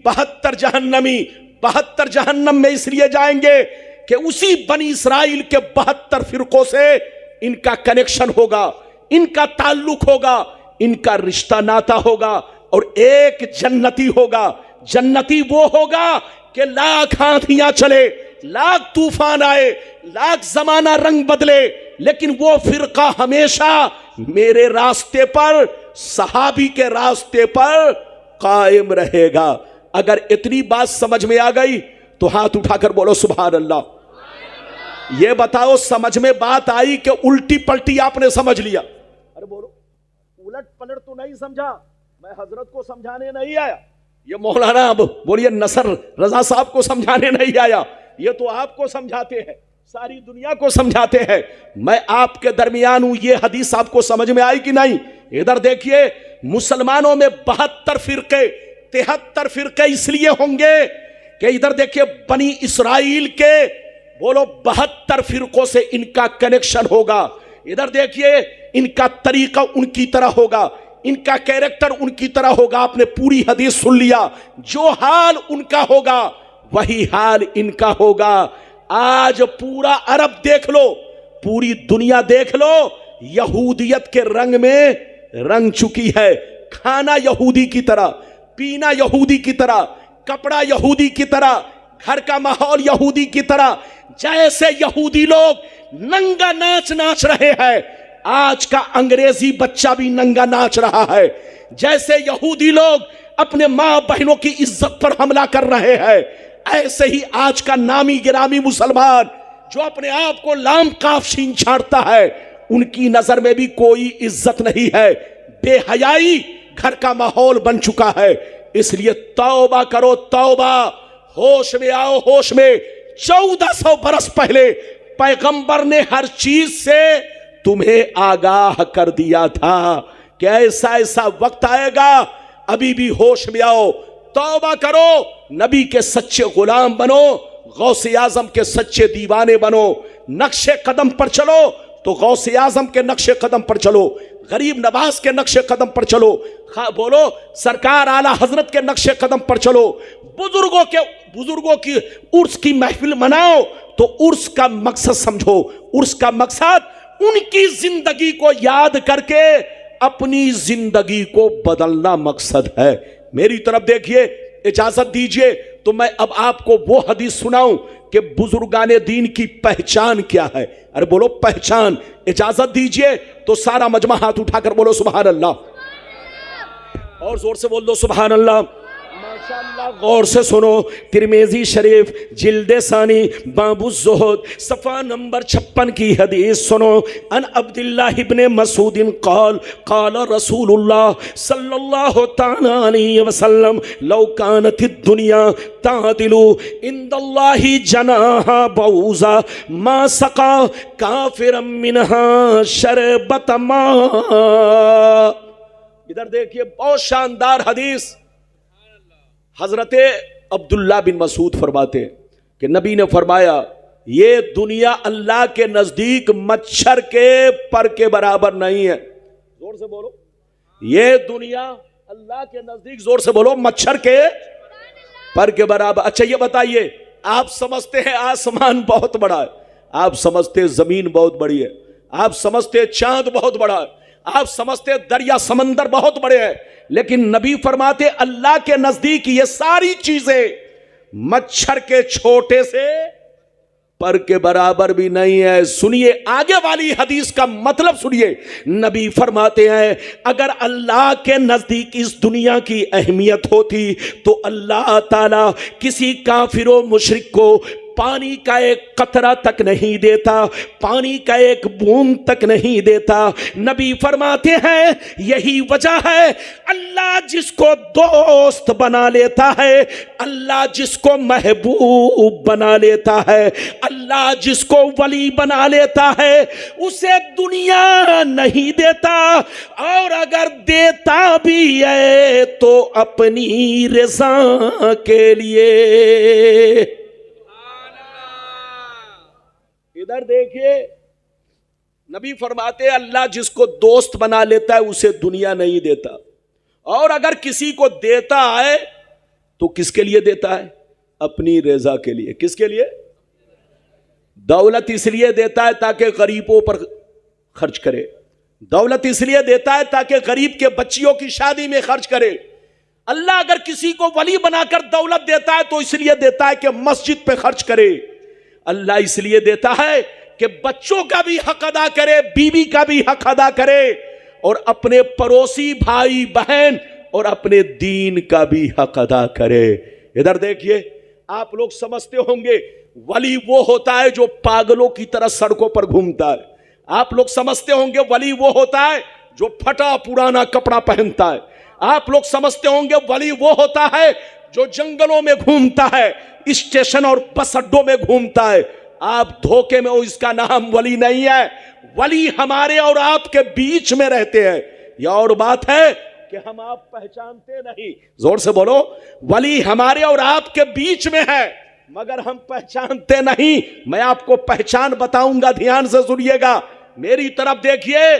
72 जहन्नमी। 72 जहन्नम में इसलिए जाएंगे कि उसी बनी इसराइल के 72 फिरकों से इनका कनेक्शन होगा, इनका ताल्लुक होगा, इनका रिश्ता नाता होगा। और एक जन्नती होगा, जन्नती वो होगा कि लाख आंधियां चले, लाख तूफान आए, लाख जमाना रंग बदले, लेकिन वो फिरका हमेशा मेरे रास्ते पर, सहाबी के रास्ते पर कायम रहेगा। अगर इतनी बात समझ में आ गई तो हाथ उठाकर बोलो सुभान अल्लाह। ये बताओ समझ में बात आई कि उल्टी पलटी आपने समझ लिया? अरे बोलो, उलट पलट तो नहीं समझा, मैं हजरत को समझाने नहीं आया, ये मौलाना अब बोलिए नसर रजा साहब को समझाने नहीं आया, ये तो आपको समझाते हैं, सारी दुनिया को समझाते हैं। मैं आपके दरमियान हूं। ये हदीस आपको समझ में आई कि नहीं? इधर देखिए, मुसलमानों में 72 फिरके, 73 फिरके इसलिए होंगे कि इधर देखिए बनी इसराइल के बोलो 72 फिरकों से इनका कनेक्शन होगा। इधर देखिए इनका तरीका उनकी तरह होगा, इनका कैरेक्टर उनकी तरह होगा। आपने पूरी हदीस सुन लिया, जो हाल उनका होगा वही हाल इनका होगा। आज पूरा अरब देख लो, पूरी दुनिया देख लो, यहूदियत के रंग में रंग चुकी है। खाना यहूदी की तरह, पीना यहूदी की तरह, कपड़ा यहूदी की तरह, घर का माहौल यहूदी की तरह। जैसे यहूदी लोग नंगा नाच नाच रहे हैं, आज का अंग्रेजी बच्चा भी नंगा नाच रहा है। जैसे यहूदी लोग अपने मां बहनों की इज्जत पर हमला कर रहे हैं, ऐसे ही आज का नामी गिरामी मुसलमान जो अपने आप को लाम काफ शीन छाड़ता है, उनकी नजर में भी कोई इज्जत नहीं है। बेहयाई घर का माहौल बन चुका है। इसलिए तौबा करो, तौबा, होश में आओ, होश में। 1400 बरस पहले पैगंबर ने हर चीज से तुम्हें आगाह कर दिया था कि ऐसा ऐसा वक्त आएगा। अभी भी होश में आओ, तौबा करो, नबी के सच्चे गुलाम बनो, गौसे आजम के सच्चे दीवाने बनो, नक्शे कदम पर चलो तो गौसे आजम के नक्शे कदम पर चलो, गरीब नवाज के नक्शे कदम पर चलो, बोलो सरकार आला हजरत के नक्शे कदम पर चलो, बुजुर्गों की उर्स की महफिल मनाओ तो उर्स का मकसद समझो, उर्स का मकसद उनकी जिंदगी को याद करके अपनी जिंदगी को बदलना मकसद है। मेरी तरफ देखिए, इजाजत दीजिए तो मैं अब आपको वो हदीस सुनाऊं कि बुजुर्गाने दीन की पहचान क्या है। अरे बोलो पहचान। इजाजत दीजिए तो सारा मजमा हाथ उठाकर बोलो सुभान अल्लाह, और जोर से बोल दो सुभान अल्लाह। माशाअल्लाह, गौर से सुनो। तिरमिज़ी शरीफ जिल्दे सानी बाबु ज़ुहद सफ़ा नंबर 56 की हदीस सुनो। अन अब्दुल्लाह इब्ने मसूदिन क़ाल क़ाल रसूलुल्लाह सल्लल्लाहु तआला अलैहि वसल्लम लौ कानतिद दुनिया तादिलु इंदल्लाहि जनाहा बऊज़ा मा सक़ा काफ़िरम मिनहा शरबत मा। इधर देखिए, बहुत शानदार हदीस। हजरत अब्दुल्ला बिन मसूद फरमाते कि नबी ने फरमाया, ये दुनिया अल्लाह के नजदीक मच्छर के पर के बराबर नहीं है। जोर से बोलो, ये दुनिया अल्लाह के नजदीक, जोर से बोलो, मच्छर के पर के बराबर। अच्छा ये बताइए, आप समझते हैं आसमान बहुत बड़ा है, आप समझते जमीन बहुत बड़ी है, आप समझते चांद बहुत बड़ा है, आप समझते दरिया समंदर बहुत बड़े हैं, लेकिन नबी फरमाते अल्लाह के नजदीक ये सारी चीजें मच्छर के छोटे से पर के बराबर भी नहीं है। सुनिए आगे वाली हदीस का मतलब सुनिए। नबी फरमाते हैं अगर अल्लाह के नजदीक इस दुनिया की अहमियत होती तो अल्लाह ताला किसी काफिरो मुशरिक को पानी का एक कतरा तक नहीं देता, पानी का एक बूंद तक नहीं देता। नबी फरमाते हैं यही वजह है अल्लाह जिसको दोस्त बना लेता है, अल्लाह जिसको महबूब बना लेता है, अल्लाह जिसको वली बना लेता है, उसे दुनिया नहीं देता, और अगर देता भी है तो अपनी रज़ा के लिए। इधर देखिए, नबी फरमाते अल्लाह जिसको दोस्त बना लेता है उसे दुनिया नहीं देता, और अगर किसी को देता है तो किसके लिए देता है? अपनी रज़ा के लिए। किसके लिए? दौलत इसलिए देता है ताकि गरीबों पर खर्च करे, दौलत इसलिए देता है ताकि गरीब के बच्चियों की शादी में खर्च करे। अल्लाह अगर किसी को वली बनाकर दौलत देता है तो इसलिए देता है कि मस्जिद पे खर्च करे। अल्लाह इसलिए देता है कि बच्चों का भी हक अदा करे, बीवी का भी हक अदा करे, और अपने पड़ोसी भाई बहन और अपने दीन का भी हक अदा करे। इधर देखिए, आप लोग समझते होंगे वली वो होता है जो पागलों की तरह सड़कों पर घूमता है। आप लोग समझते होंगे वली वो होता है जो फटा पुराना कपड़ा पहनता है। आप लोग समझते होंगे वली वो होता है जो जंगलों में घूमता है, स्टेशन और बस अड्डों में घूमता है। आप धोखे में हो, इसका नाम वली नहीं है। वली हमारे और आपके बीच में रहते हैं। यह और बात है कि हम आप पहचानते नहीं। जोर से बोलो, वली हमारे और आपके बीच में है मगर हम पहचानते नहीं। मैं आपको पहचान बताऊंगा, ध्यान से सुनिएगा, मेरी तरफ देखिए।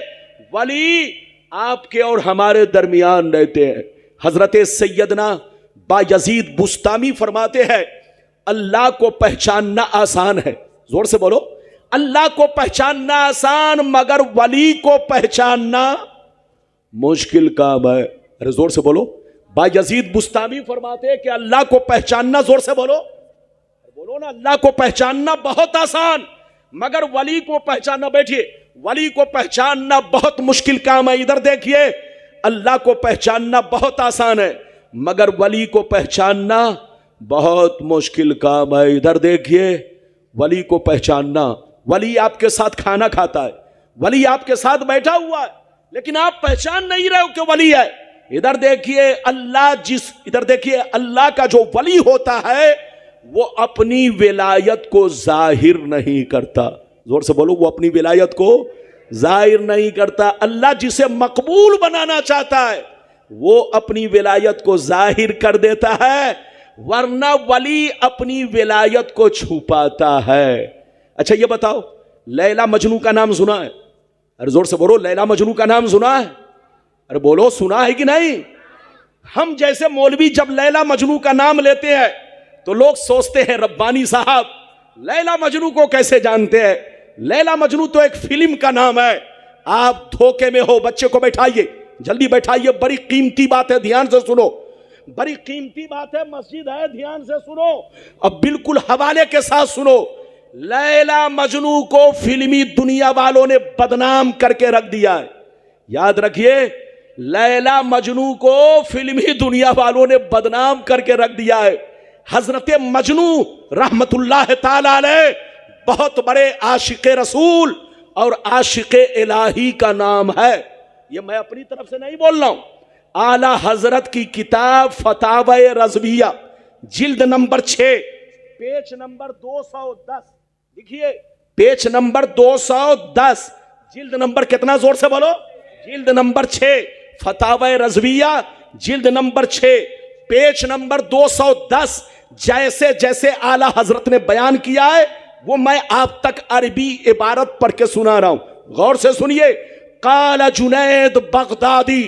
वली आपके और हमारे दरमियान रहते हैं। हजरत सैयदना बायजीद बुस्तामी फरमाते हैं अल्लाह को पहचानना आसान है। जोर से बोलो, अल्लाह को पहचानना आसान मगर वली को पहचानना मुश्किल काम है। अरे जोर से बोलो, बायजीद बुस्तामी फरमाते हैं कि अल्लाह को पहचानना, जोर से बोलो, बोलो ना, अल्लाह को पहचानना बहुत आसान मगर वली को पहचानना, बैठिए, वली को पहचानना बहुत मुश्किल काम है। इधर देखिए, अल्लाह को पहचानना बहुत आसान है मगर वली को पहचानना बहुत मुश्किल काम है। इधर देखिए, वली को पहचानना, वली आपके साथ खाना खाता है, वली आपके साथ बैठा हुआ है, लेकिन आप पहचान नहीं रहे हो कि वली है। इधर देखिए, इधर देखिए, अल्लाह का जो वली होता है वो अपनी विलायत को जाहिर नहीं करता। जोर से बोलो, वो अपनी विलायत को जाहिर नहीं करता। अल्लाह जिसे मकबूल बनाना चाहता है वो अपनी विलायत को जाहिर कर देता है। वरना वली अपनी विलायत को छुपाता है। अच्छा ये बताओ, लैला मजनू का नाम सुना है? अरे जोर से बोलो, लैला मजनू का नाम सुना है? अरे बोलो, सुना है कि नहीं? हम जैसे मौलवी जब लैला मजनू का नाम लेते हैं तो लोग सोचते हैं रब्बानी साहब लैला मजनू को कैसे जानते हैं? लैला मजनू तो एक फिल्म का नाम है। आप धोखे में हो। बच्चे को बैठाइए, जल्दी बैठाइए, बड़ी कीमती बात है, ध्यान से सुनो, बड़ी कीमती बात है, मस्जिद है, ध्यान से सुनो, अब बिल्कुल हवाले के साथ सुनो। लैला मजनू को फिल्मी दुनिया वालों ने बदनाम करके रख दिया है। याद रखिए, लैला मजनू को फिल्मी दुनिया वालों ने बदनाम करके रख दिया है। हजरत मजनू रहमतुल्लाह ताला अलैह बहुत बड़े आशिक़े रसूल और आशिक़े इलाही का नाम है। ये मैं अपनी तरफ से नहीं बोल रहा हूं, आला हजरत की किताब फतावा रज़विया जिल्द नंबर 6 पेज नंबर 210, देखिए पेज नंबर 210, जिल्द नंबर कितना, जोर से बोलो, जिल्द नंबर 6, फतावा रज़विया जिल्द नंबर 6 पेज नंबर 210। जैसे जैसे आला हजरत ने बयान किया है वो मैं आप तक अरबी इबारत पढ़ के सुना रहा हूं, गौर से सुनिए। काला जुनैद बगदादी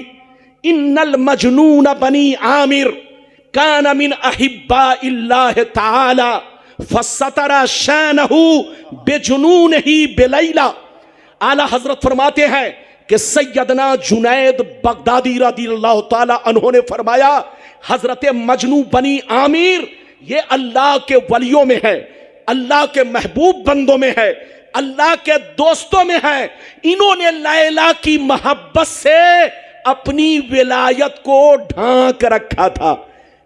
इन्नल मजनून बनी आमिर कान मिन अहिब्बा इल्लाह ताला फसतरा शानहु बेजुनून ही बेलैला। आला हजरत फरमाते हैं कि सैयदना जुनैद बगदादी रज़ियल्लाहु ताला अन्हु ने फरमाया, हजरत मजनू बनी आमिर ये अल्लाह के वलियों में है, अल्लाह के महबूब बंदों में है, अल्लाह के दोस्तों में है। इन्होंने लैला की मोहब्बत से अपनी विलायत को ढांक रखा था।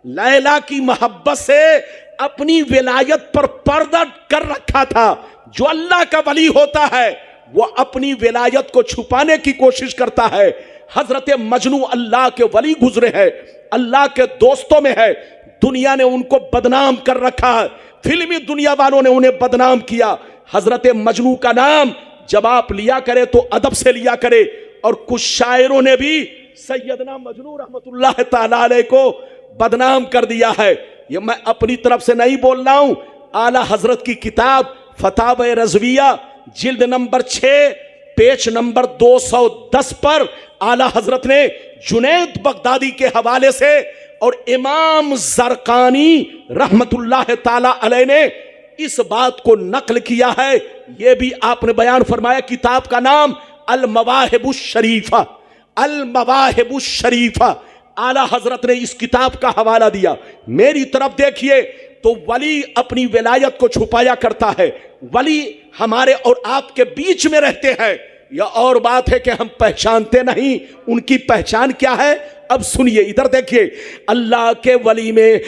लैला की मोहब्बत से अपनी विलायत पर पर्दा कर रखा था। जो अल्लाह का वली होता है वो अपनी विलायत को छुपाने की कोशिश करता है। हजरत मजनू अल्लाह के वली गुजरे हैं, अल्लाह के दोस्तों में है। दुनिया ने उनको बदनाम कर रखा है, फिल्मी दुनिया वालों ने उन्हें बदनाम किया। हजरत मजनू का नाम जब आप लिया करे तो अदब से लिया करे। और कुछ शायरों ने भी सैयदना मजनू रहमतुल्लाह ताला अलैह को बदनाम कर दिया है। ये मैं अपनी तरफ से नहीं बोल रहा हूं, आला हजरत की किताब फतावा रज़विया जिल्द नंबर 6 पेज नंबर 210 पर आला हजरत ने जुनैद बगदादी के हवाले से और इमाम ज़रक़ानी रहमतुल्लाह ताला अलैह ने इस बात को नकल किया है। यह भी आपने बयान फरमाया। किताब का नाम अल मवाहिबुश शरीफा, अल मवाहिबुश शरीफा। आला हजरत ने इस किताब का हवाला दिया। मेरी तरफ देखिए तो वली अपनी विलायत को छुपाया करता है। वली हमारे और आपके बीच में रहते हैं। यह और बात है कि हम पहचानते नहीं उनकी पहचान क्या है। अब सुनिए, इधर देखिए, अल्लाह के वली में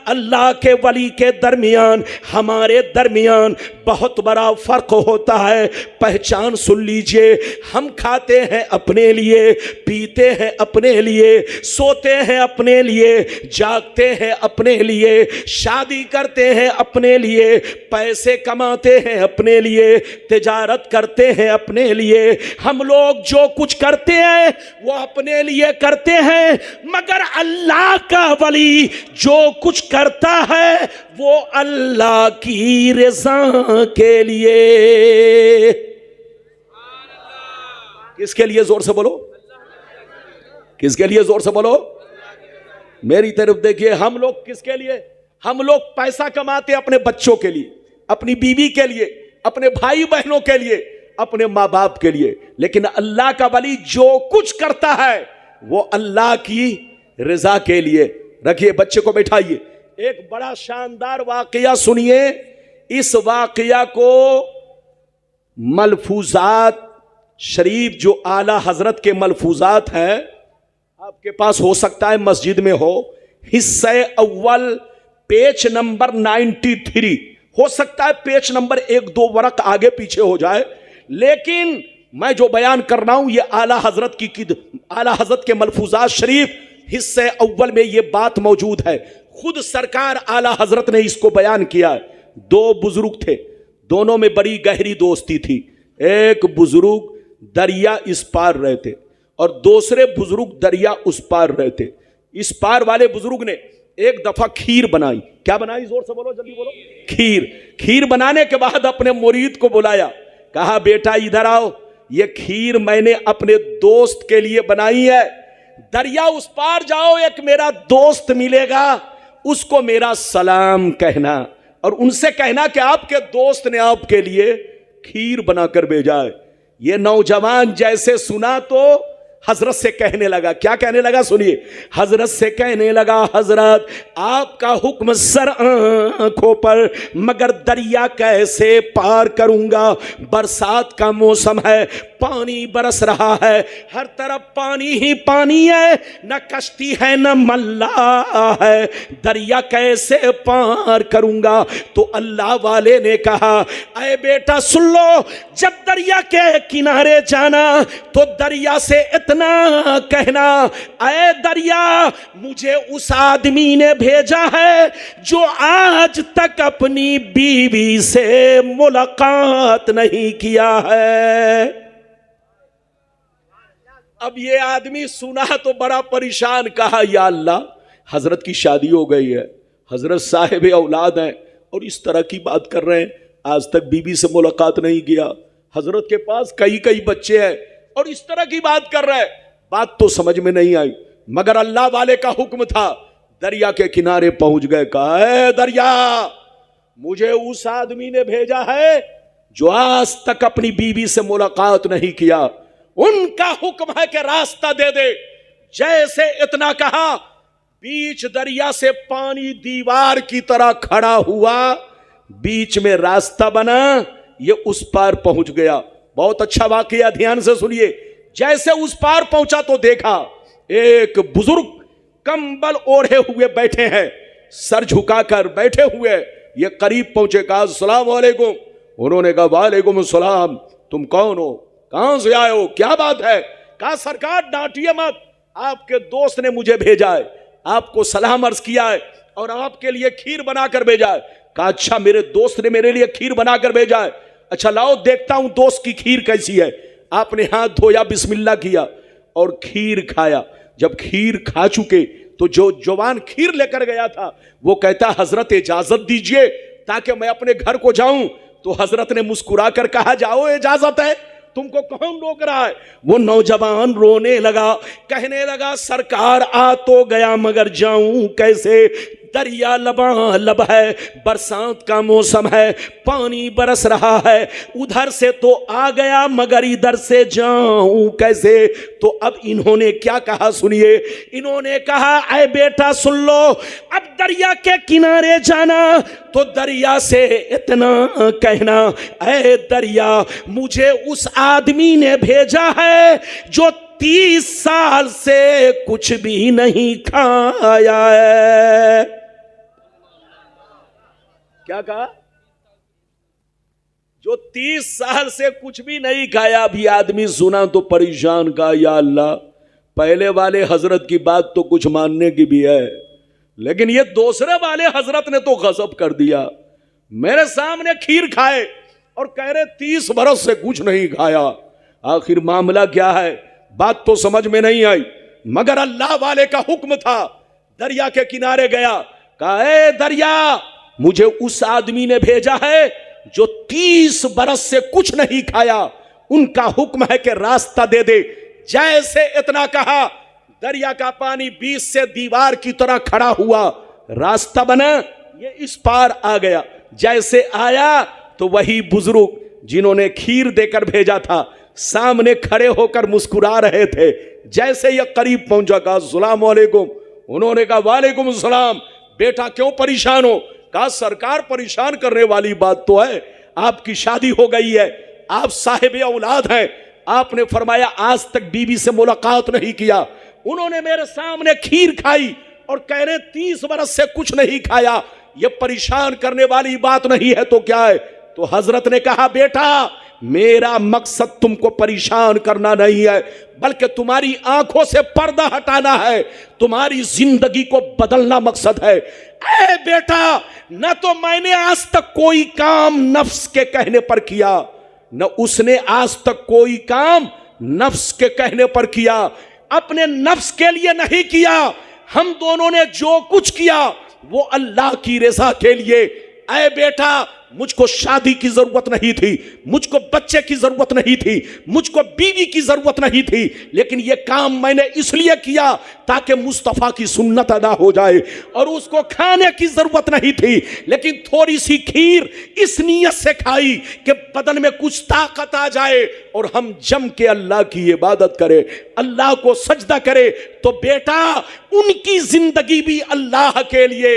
अल्लाह के वली के दरमियान हमारे दरमियान बहुत बड़ा फर्क होता है। पहचान सुन लीजिए, हम खाते हैं अपने लिए, पीते हैं अपने लिए, सोते हैं अपने लिए, जागते हैं अपने लिए, शादी करते हैं अपने लिए, पैसे कमाते हैं अपने लिए, तिजारत करते हैं अपने लिए। हम लोग जो कुछ करते हैं वो अपने लिए करते हैं, मगर अल्लाह का वली जो कुछ करता है वो अल्लाह की रज़ा के लिए। किसके लिए? जोर से बोलो, किसके लिए? जोर से बोलो। मेरी तरफ देखिए, हम लोग किसके लिए? हम लोग पैसा कमाते अपने बच्चों के लिए, अपनी बीवी के लिए, अपने भाई बहनों के लिए, अपने माँ बाप के लिए। लेकिन अल्लाह का वली जो कुछ करता है वो अल्लाह की रज़ा के लिए। रखिए, बच्चे को बैठाइए, एक बड़ा शानदार वाकया सुनिए। इस वाकया को मलफूजात शरीफ जो आला हजरत के मलफूजात हैं, आपके पास हो सकता है मस्जिद में हो, हिस्से अव्वल पेज नंबर 93, हो सकता है पेज नंबर 1-2 वरक आगे पीछे हो जाए, लेकिन मैं जो बयान कर रहा हूं ये आला हजरत आला हजरत के मलफूजात शरीफ हिस्से अव्वल में ये बात मौजूद है। खुद सरकार आला हजरत ने इसको बयान किया है। 2 बुजुर्ग थे, दोनों में बड़ी गहरी दोस्ती थी। एक बुजुर्ग दरिया इस पार रहते और दूसरे बुजुर्ग दरिया उस पार रहते। इस पार वाले बुजुर्ग ने एक दफा खीर बनाई। क्या बनाई? जोर से बोलो, जल्दी बोलो। खीर। खीर बनाने के बाद अपने मुरीद को बुलाया, कहा बेटा इधर आओ, ये खीर मैंने अपने दोस्त के लिए बनाई है। दरिया उस पार जाओ, एक मेरा दोस्त मिलेगा, उसको मेरा सलाम कहना और उनसे कहना कि आपके दोस्त ने आपके लिए खीर बनाकर भेजा है। ये नौजवान जैसे सुना तो हजरत से कहने लगा, क्या कहने लगा सुनिए, हजरत से कहने लगा, हजरत आपका हुक्म सर आंखों पर, मगर दरिया कैसे पार करूंगा? बरसात का मौसम है, पानी बरस रहा है, हर तरफ पानी ही पानी है, न कश्ती है न मल्ला है, दरिया कैसे पार करूंगा? तो अल्लाह वाले ने कहा, अरे बेटा सुन लो, जब दरिया के किनारे जाना तो दरिया से इतना कहना, अरे दरिया मुझे उस आदमी ने भेजा है जो आज तक अपनी बीवी से मुलाकात नहीं किया है। अब ये आदमी सुना तो बड़ा परेशान, कहा या अल्लाह हजरत की शादी हो गई है, हजरत साहिब औलाद हैं और इस तरह की बात कर रहे हैं, आज तक बीवी से मुलाकात नहीं किया, हजरत के पास कई कई बच्चे हैं और इस तरह की बात कर रहे हैं। बात तो समझ में नहीं आई, मगर अल्लाह वाले का हुक्म था। दरिया के किनारे पहुंच गए, कहा है दरिया मुझे उस आदमी ने भेजा है जो आज तक अपनी बीवी से मुलाकात नहीं किया, उनका हुक्म है कि रास्ता दे दे। जैसे इतना कहा, बीच दरिया से पानी दीवार की तरह खड़ा हुआ, बीच में रास्ता बना, ये उस पार पहुंच गया। बहुत अच्छा वाकया, ध्यान से सुनिए। जैसे उस पार पहुंचा तो देखा एक बुजुर्ग कंबल ओढ़े हुए बैठे हैं, सर झुकाकर बैठे हुए। ये करीब पहुंचे, कहा अस्सलाम वालेकुम। उन्होंने कहा वालेकुम सलाम, तुम कौन हो, कहां से आए हो, क्या बात है? कहा सरकार डांटिए मत, आपके दोस्त ने मुझे भेजा है, आपको सलाम अर्ज किया है और आपके लिए खीर बनाकर भेजा है। कहा अच्छा, मेरे दोस्त ने मेरे लिए खीर बनाकर भेजा है, अच्छा लाओ देखता हूं दोस्त की खीर कैसी है। आपने हाथ धोया, बिस्मिल्लाह किया और खीर खाया। जब खीर खा चुके तो जो जवान खीर लेकर गया था वो कहता हजरत इजाजत दीजिए ताकि मैं अपने घर को जाऊं। तो हजरत ने मुस्कुराकर कहा जाओ, इजाजत है, तुमको कौन रोक रहा है? वो नौजवान रोने लगा, कहने लगा सरकार आ तो गया मगर जाऊं कैसे? दरिया लबालब है, बरसात का मौसम है, पानी बरस रहा है, उधर से तो आ गया मगर इधर से जाऊं कैसे? तो अब इन्होंने क्या कहा सुनिए, इन्होंने कहा ऐ बेटा सुन लो, अब दरिया के किनारे जाना तो दरिया से इतना कहना, ऐ दरिया मुझे उस आदमी ने भेजा है जो 30 साल से कुछ भी नहीं खाया है। क्या कहा? जो 30 साल से कुछ भी नहीं खाया। भी आदमी सुना तो परेशान, का या अल्लाह पहले वाले हजरत की बात तो कुछ मानने की भी है, लेकिन ये दूसरे वाले हजरत ने तो गजब कर दिया। मेरे सामने खीर खाए और कह रहे 30 बरस से कुछ नहीं खाया। आखिर मामला क्या है? बात तो समझ में नहीं आई, मगर अल्लाह वाले का हुक्म था। दरिया के किनारे गया, कहा ए दरिया मुझे उस आदमी ने भेजा है जो 30 बरस से कुछ नहीं खाया, उनका हुक्म है कि रास्ता दे दे। जैसे इतना कहा, दरिया का पानी बीच से दीवार की तरह खड़ा हुआ, रास्ता बना, ये इस पार आ गया। जैसे आया तो वही बुजुर्ग जिन्होंने खीर देकर भेजा था सामने खड़े होकर मुस्कुरा रहे थे। जैसे ये करीब पहुंचा, कहा अस्सलाम वालेकुम। उन्होंने कहा वालेकुम सलाम। बेटा क्यों परेशान हो? कहा सरकार परेशान करने वाली बात तो है, आपकी शादी हो गई है, आप साहिब औलाद हैं, आपने फरमाया आज तक बीवी से मुलाकात नहीं किया। उन्होंने मेरे सामने खीर खाई और कह रहे 30 बरस से कुछ नहीं खाया, ये परेशान करने वाली बात नहीं है तो क्या है? तो हजरत ने कहा बेटा मेरा मकसद तुमको परेशान करना नहीं है, बल्कि तुम्हारी आंखों से पर्दा हटाना है, तुम्हारी जिंदगी को बदलना मकसद है। ऐ बेटा, न तो मैंने आज तक कोई काम नफ्स के कहने पर किया, न उसने आज तक कोई काम नफ्स के कहने पर किया। अपने नफ्स के लिए नहीं किया, हम दोनों ने जो कुछ किया वो अल्लाह की रज़ा के लिए। ऐ बेटा, मुझको शादी की जरूरत नहीं थी, मुझको बच्चे की जरूरत नहीं थी, मुझको बीवी की जरूरत नहीं थी, लेकिन यह काम मैंने इसलिए किया ताकि मुस्तफा की सुन्नत अदा हो जाए। और उसको खाने की जरूरत नहीं थी, लेकिन थोड़ी सी खीर इस नीयत से खाई कि बदन में कुछ ताकत आ जाए और हम जम के अल्लाह की इबादत करें, अल्लाह को सजदा करें। तो बेटा, उनकी जिंदगी भी अल्लाह के लिए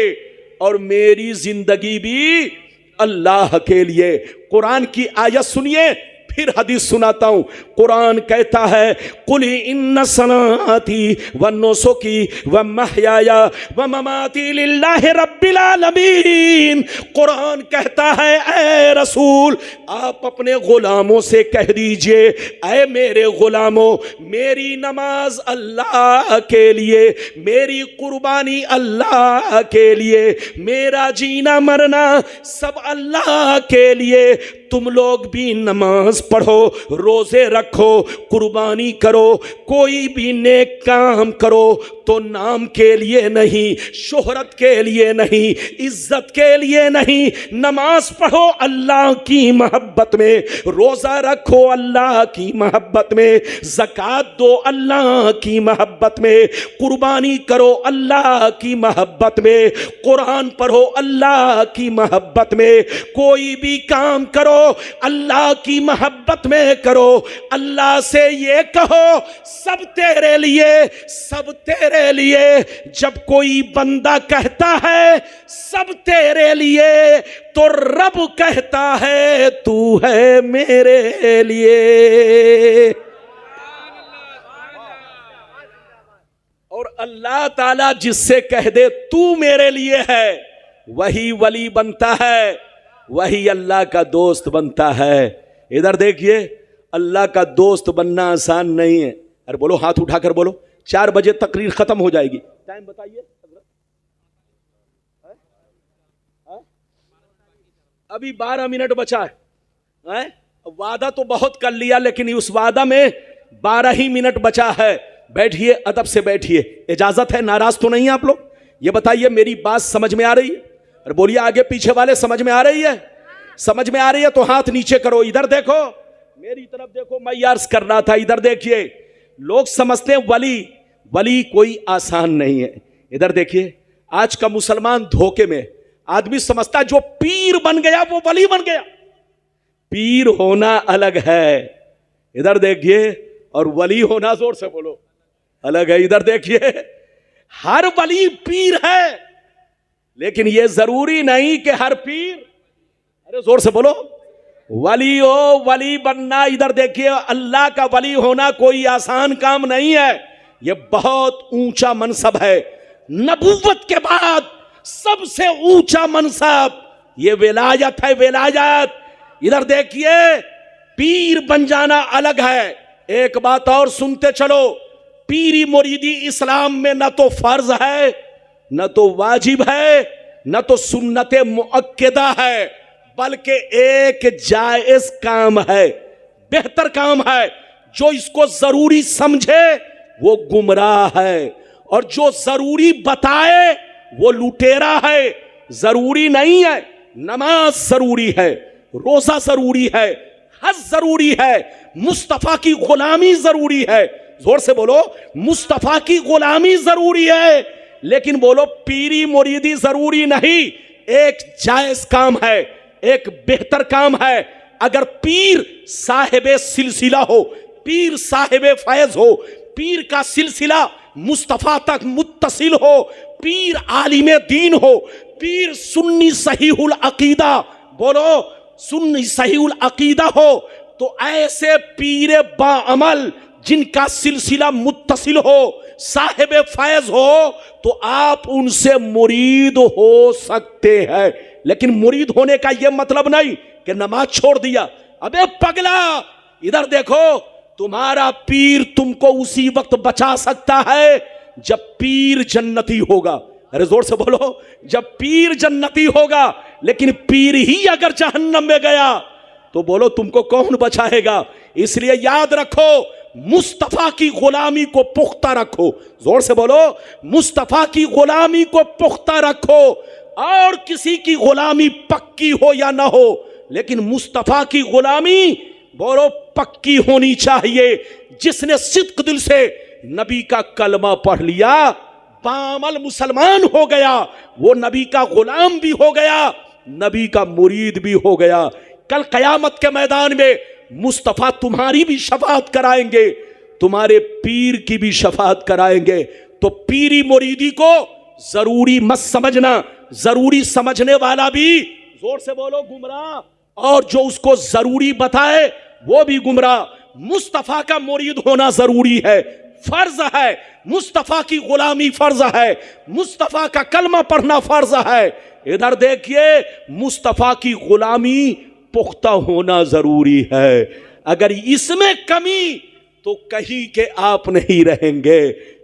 और मेरी जिंदगी भी अल्लाह के लिए। कुरान की आयत सुनिए, फिर हदीस सुनाता हूं। कुरान कहता है, कुल इन्ना सलाती व नुसुकी व महयाया व ममाती लिल्लाहि रब्बिल आलमीन। कुरान कहता है, ऐ रसूल, आप अपने गुलामों से कह दीजिए, ऐ मेरे गुलामों, मेरी नमाज अल्लाह के लिए, मेरी कुर्बानी अल्लाह के लिए, मेरा जीना मरना सब अल्लाह के लिए। तुम लोग भी नमाज पढ़ो, रोजे रखो, कुर्बानी करो, कोई भी नेक काम करो तो नाम के लिए नहीं, शोहरत के लिए नहीं, इज्जत के लिए नहीं। नमाज पढ़ो अल्लाह की मोहब्बत में, रोजा रखो अल्लाह की मोहब्बत में, ज़कात दो अल्लाह की मोहब्बत में, कुर्बानी करो अल्लाह की मोहब्बत में, कुरान पढ़ो अल्लाह की मोहब्बत में। कोई भी काम करो अल्लाह की मोहब्बत में करो। अल्लाह से ये कहो, सब तेरे लिए, सब तेरे लिए। जब कोई बंदा कहता है सब तेरे लिए, तो रब कहता है तू है मेरे लिए। और अल्लाह ताला जिससे कह दे तू मेरे लिए है, वही वली बनता है, वही अल्लाह का दोस्त बनता है। इधर देखिए, अल्लाह का दोस्त बनना आसान नहीं है। अरे बोलो, हाथ उठाकर बोलो। 4 बजे तकरीर खत्म हो जाएगी। टाइम बताइए। अभी 12 मिनट बचा है। वादा तो बहुत कर लिया, लेकिन उस वादा में 12 ही मिनट बचा है। बैठिए, अदब से बैठिए, इजाजत है, नाराज तो नहीं है आप लोग? ये बताइए, मेरी बात समझ में आ रही है? अरे बोलिए, आगे पीछे वाले समझ में आ रही है? समझ में आ रही है तो हाथ नीचे करो। इधर देखो, मेरी तरफ देखो, मैं अर्ज कर रहा था, इधर देखिए। लोग समझते हैं वली कोई आसान नहीं है। इधर देखिए, आज का मुसलमान धोखे में, आदमी समझता है जो पीर बन गया वो वली बन गया। पीर होना अलग है, इधर देखिए, और वली होना, जोर से बोलो, अलग है। इधर देखिए, हर वली पीर है, लेकिन यह जरूरी नहीं कि हर पीर, अरे जोर से बोलो, वली हो, वली बनना। इधर देखिए, अल्लाह का वली होना कोई आसान काम नहीं है, यह बहुत ऊंचा मनसब है। नबूवत के बाद सबसे ऊंचा मनसब यह विलायत है, विलायत। इधर देखिए, पीर बन जाना अलग है। एक बात और सुनते चलो, पीरी मुरीदी इस्लाम में न तो फर्ज है, न तो वाजिब है, न तो सुन्नत मुअक्कदा है, बल्कि एक जायज काम है, बेहतर काम है। जो इसको जरूरी समझे वो गुमराह है, और जो जरूरी बताए वो लुटेरा है। जरूरी नहीं है, नमाज जरूरी है, रोजा जरूरी है, हज जरूरी है, मुस्तफा की गुलामी जरूरी है। जोर से बोलो, मुस्तफा की गुलामी जरूरी है, लेकिन बोलो पीरी मुरीदी जरूरी नहीं। एक जायज काम है, एक बेहतर काम है। अगर पीर साहिबे सिलसिला हो, पीर साहिबे फैज हो, पीर का सिलसिला मुस्तफा तक मुत्तसिल हो, पीर आलिमे दीन हो, पीर सुन्नी सहीहुल अकीदा, बोलो सुन्नी सहीहुल अकीदा हो, तो ऐसे पीर बाअमल जिनका सिलसिला मुत्तसिल हो, साहिब फैज हो, तो आप उनसे मुरीद हो सकते हैं। लेकिन मुरीद होने का यह मतलब नहीं कि नमाज छोड़ दिया। अबे पगला, इधर देखो, तुम्हारा पीर तुमको उसी वक्त बचा सकता है जब पीर जन्नती होगा। अरे जोर से बोलो, जब पीर जन्नती होगा। लेकिन पीर ही अगर जहन्नम में गया तो बोलो तुमको कौन बचाएगा? इसलिए याद रखो, मुस्तफा की गुलामी को पुख्ता रखो। जोर से बोलो, मुस्तफा की गुलामी को पुख्ता रखो। और किसी की गुलामी पक्की हो या ना हो, लेकिन मुस्तफा की गुलामी बोलो पक्की होनी चाहिए। जिसने सिद्क दिल से नबी का कलमा पढ़ लिया, बामल मुसलमान हो गया, वो नबी का गुलाम भी हो गया, नबी का मुरीद भी हो गया। कल कयामत के मैदान में मुस्तफा तुम्हारी भी शफाअत कराएंगे, तुम्हारे पीर की भी शफाअत कराएंगे। तो पीरी मुरीदी को जरूरी मत समझना, जरूरी समझने वाला भी, जोर से बोलो, गुमराह, और जो उसको जरूरी बताए वो भी गुमराह। मुस्तफा का मुरीद होना जरूरी है, फर्ज है। मुस्तफा की गुलामी फर्ज है, मुस्तफा का कलमा पढ़ना फर्ज है। इधर देखिए, मुस्तफा की गुलामी पुख्ता होना जरूरी है। अगर इसमें कमी तो कहीं के आप नहीं रहेंगे।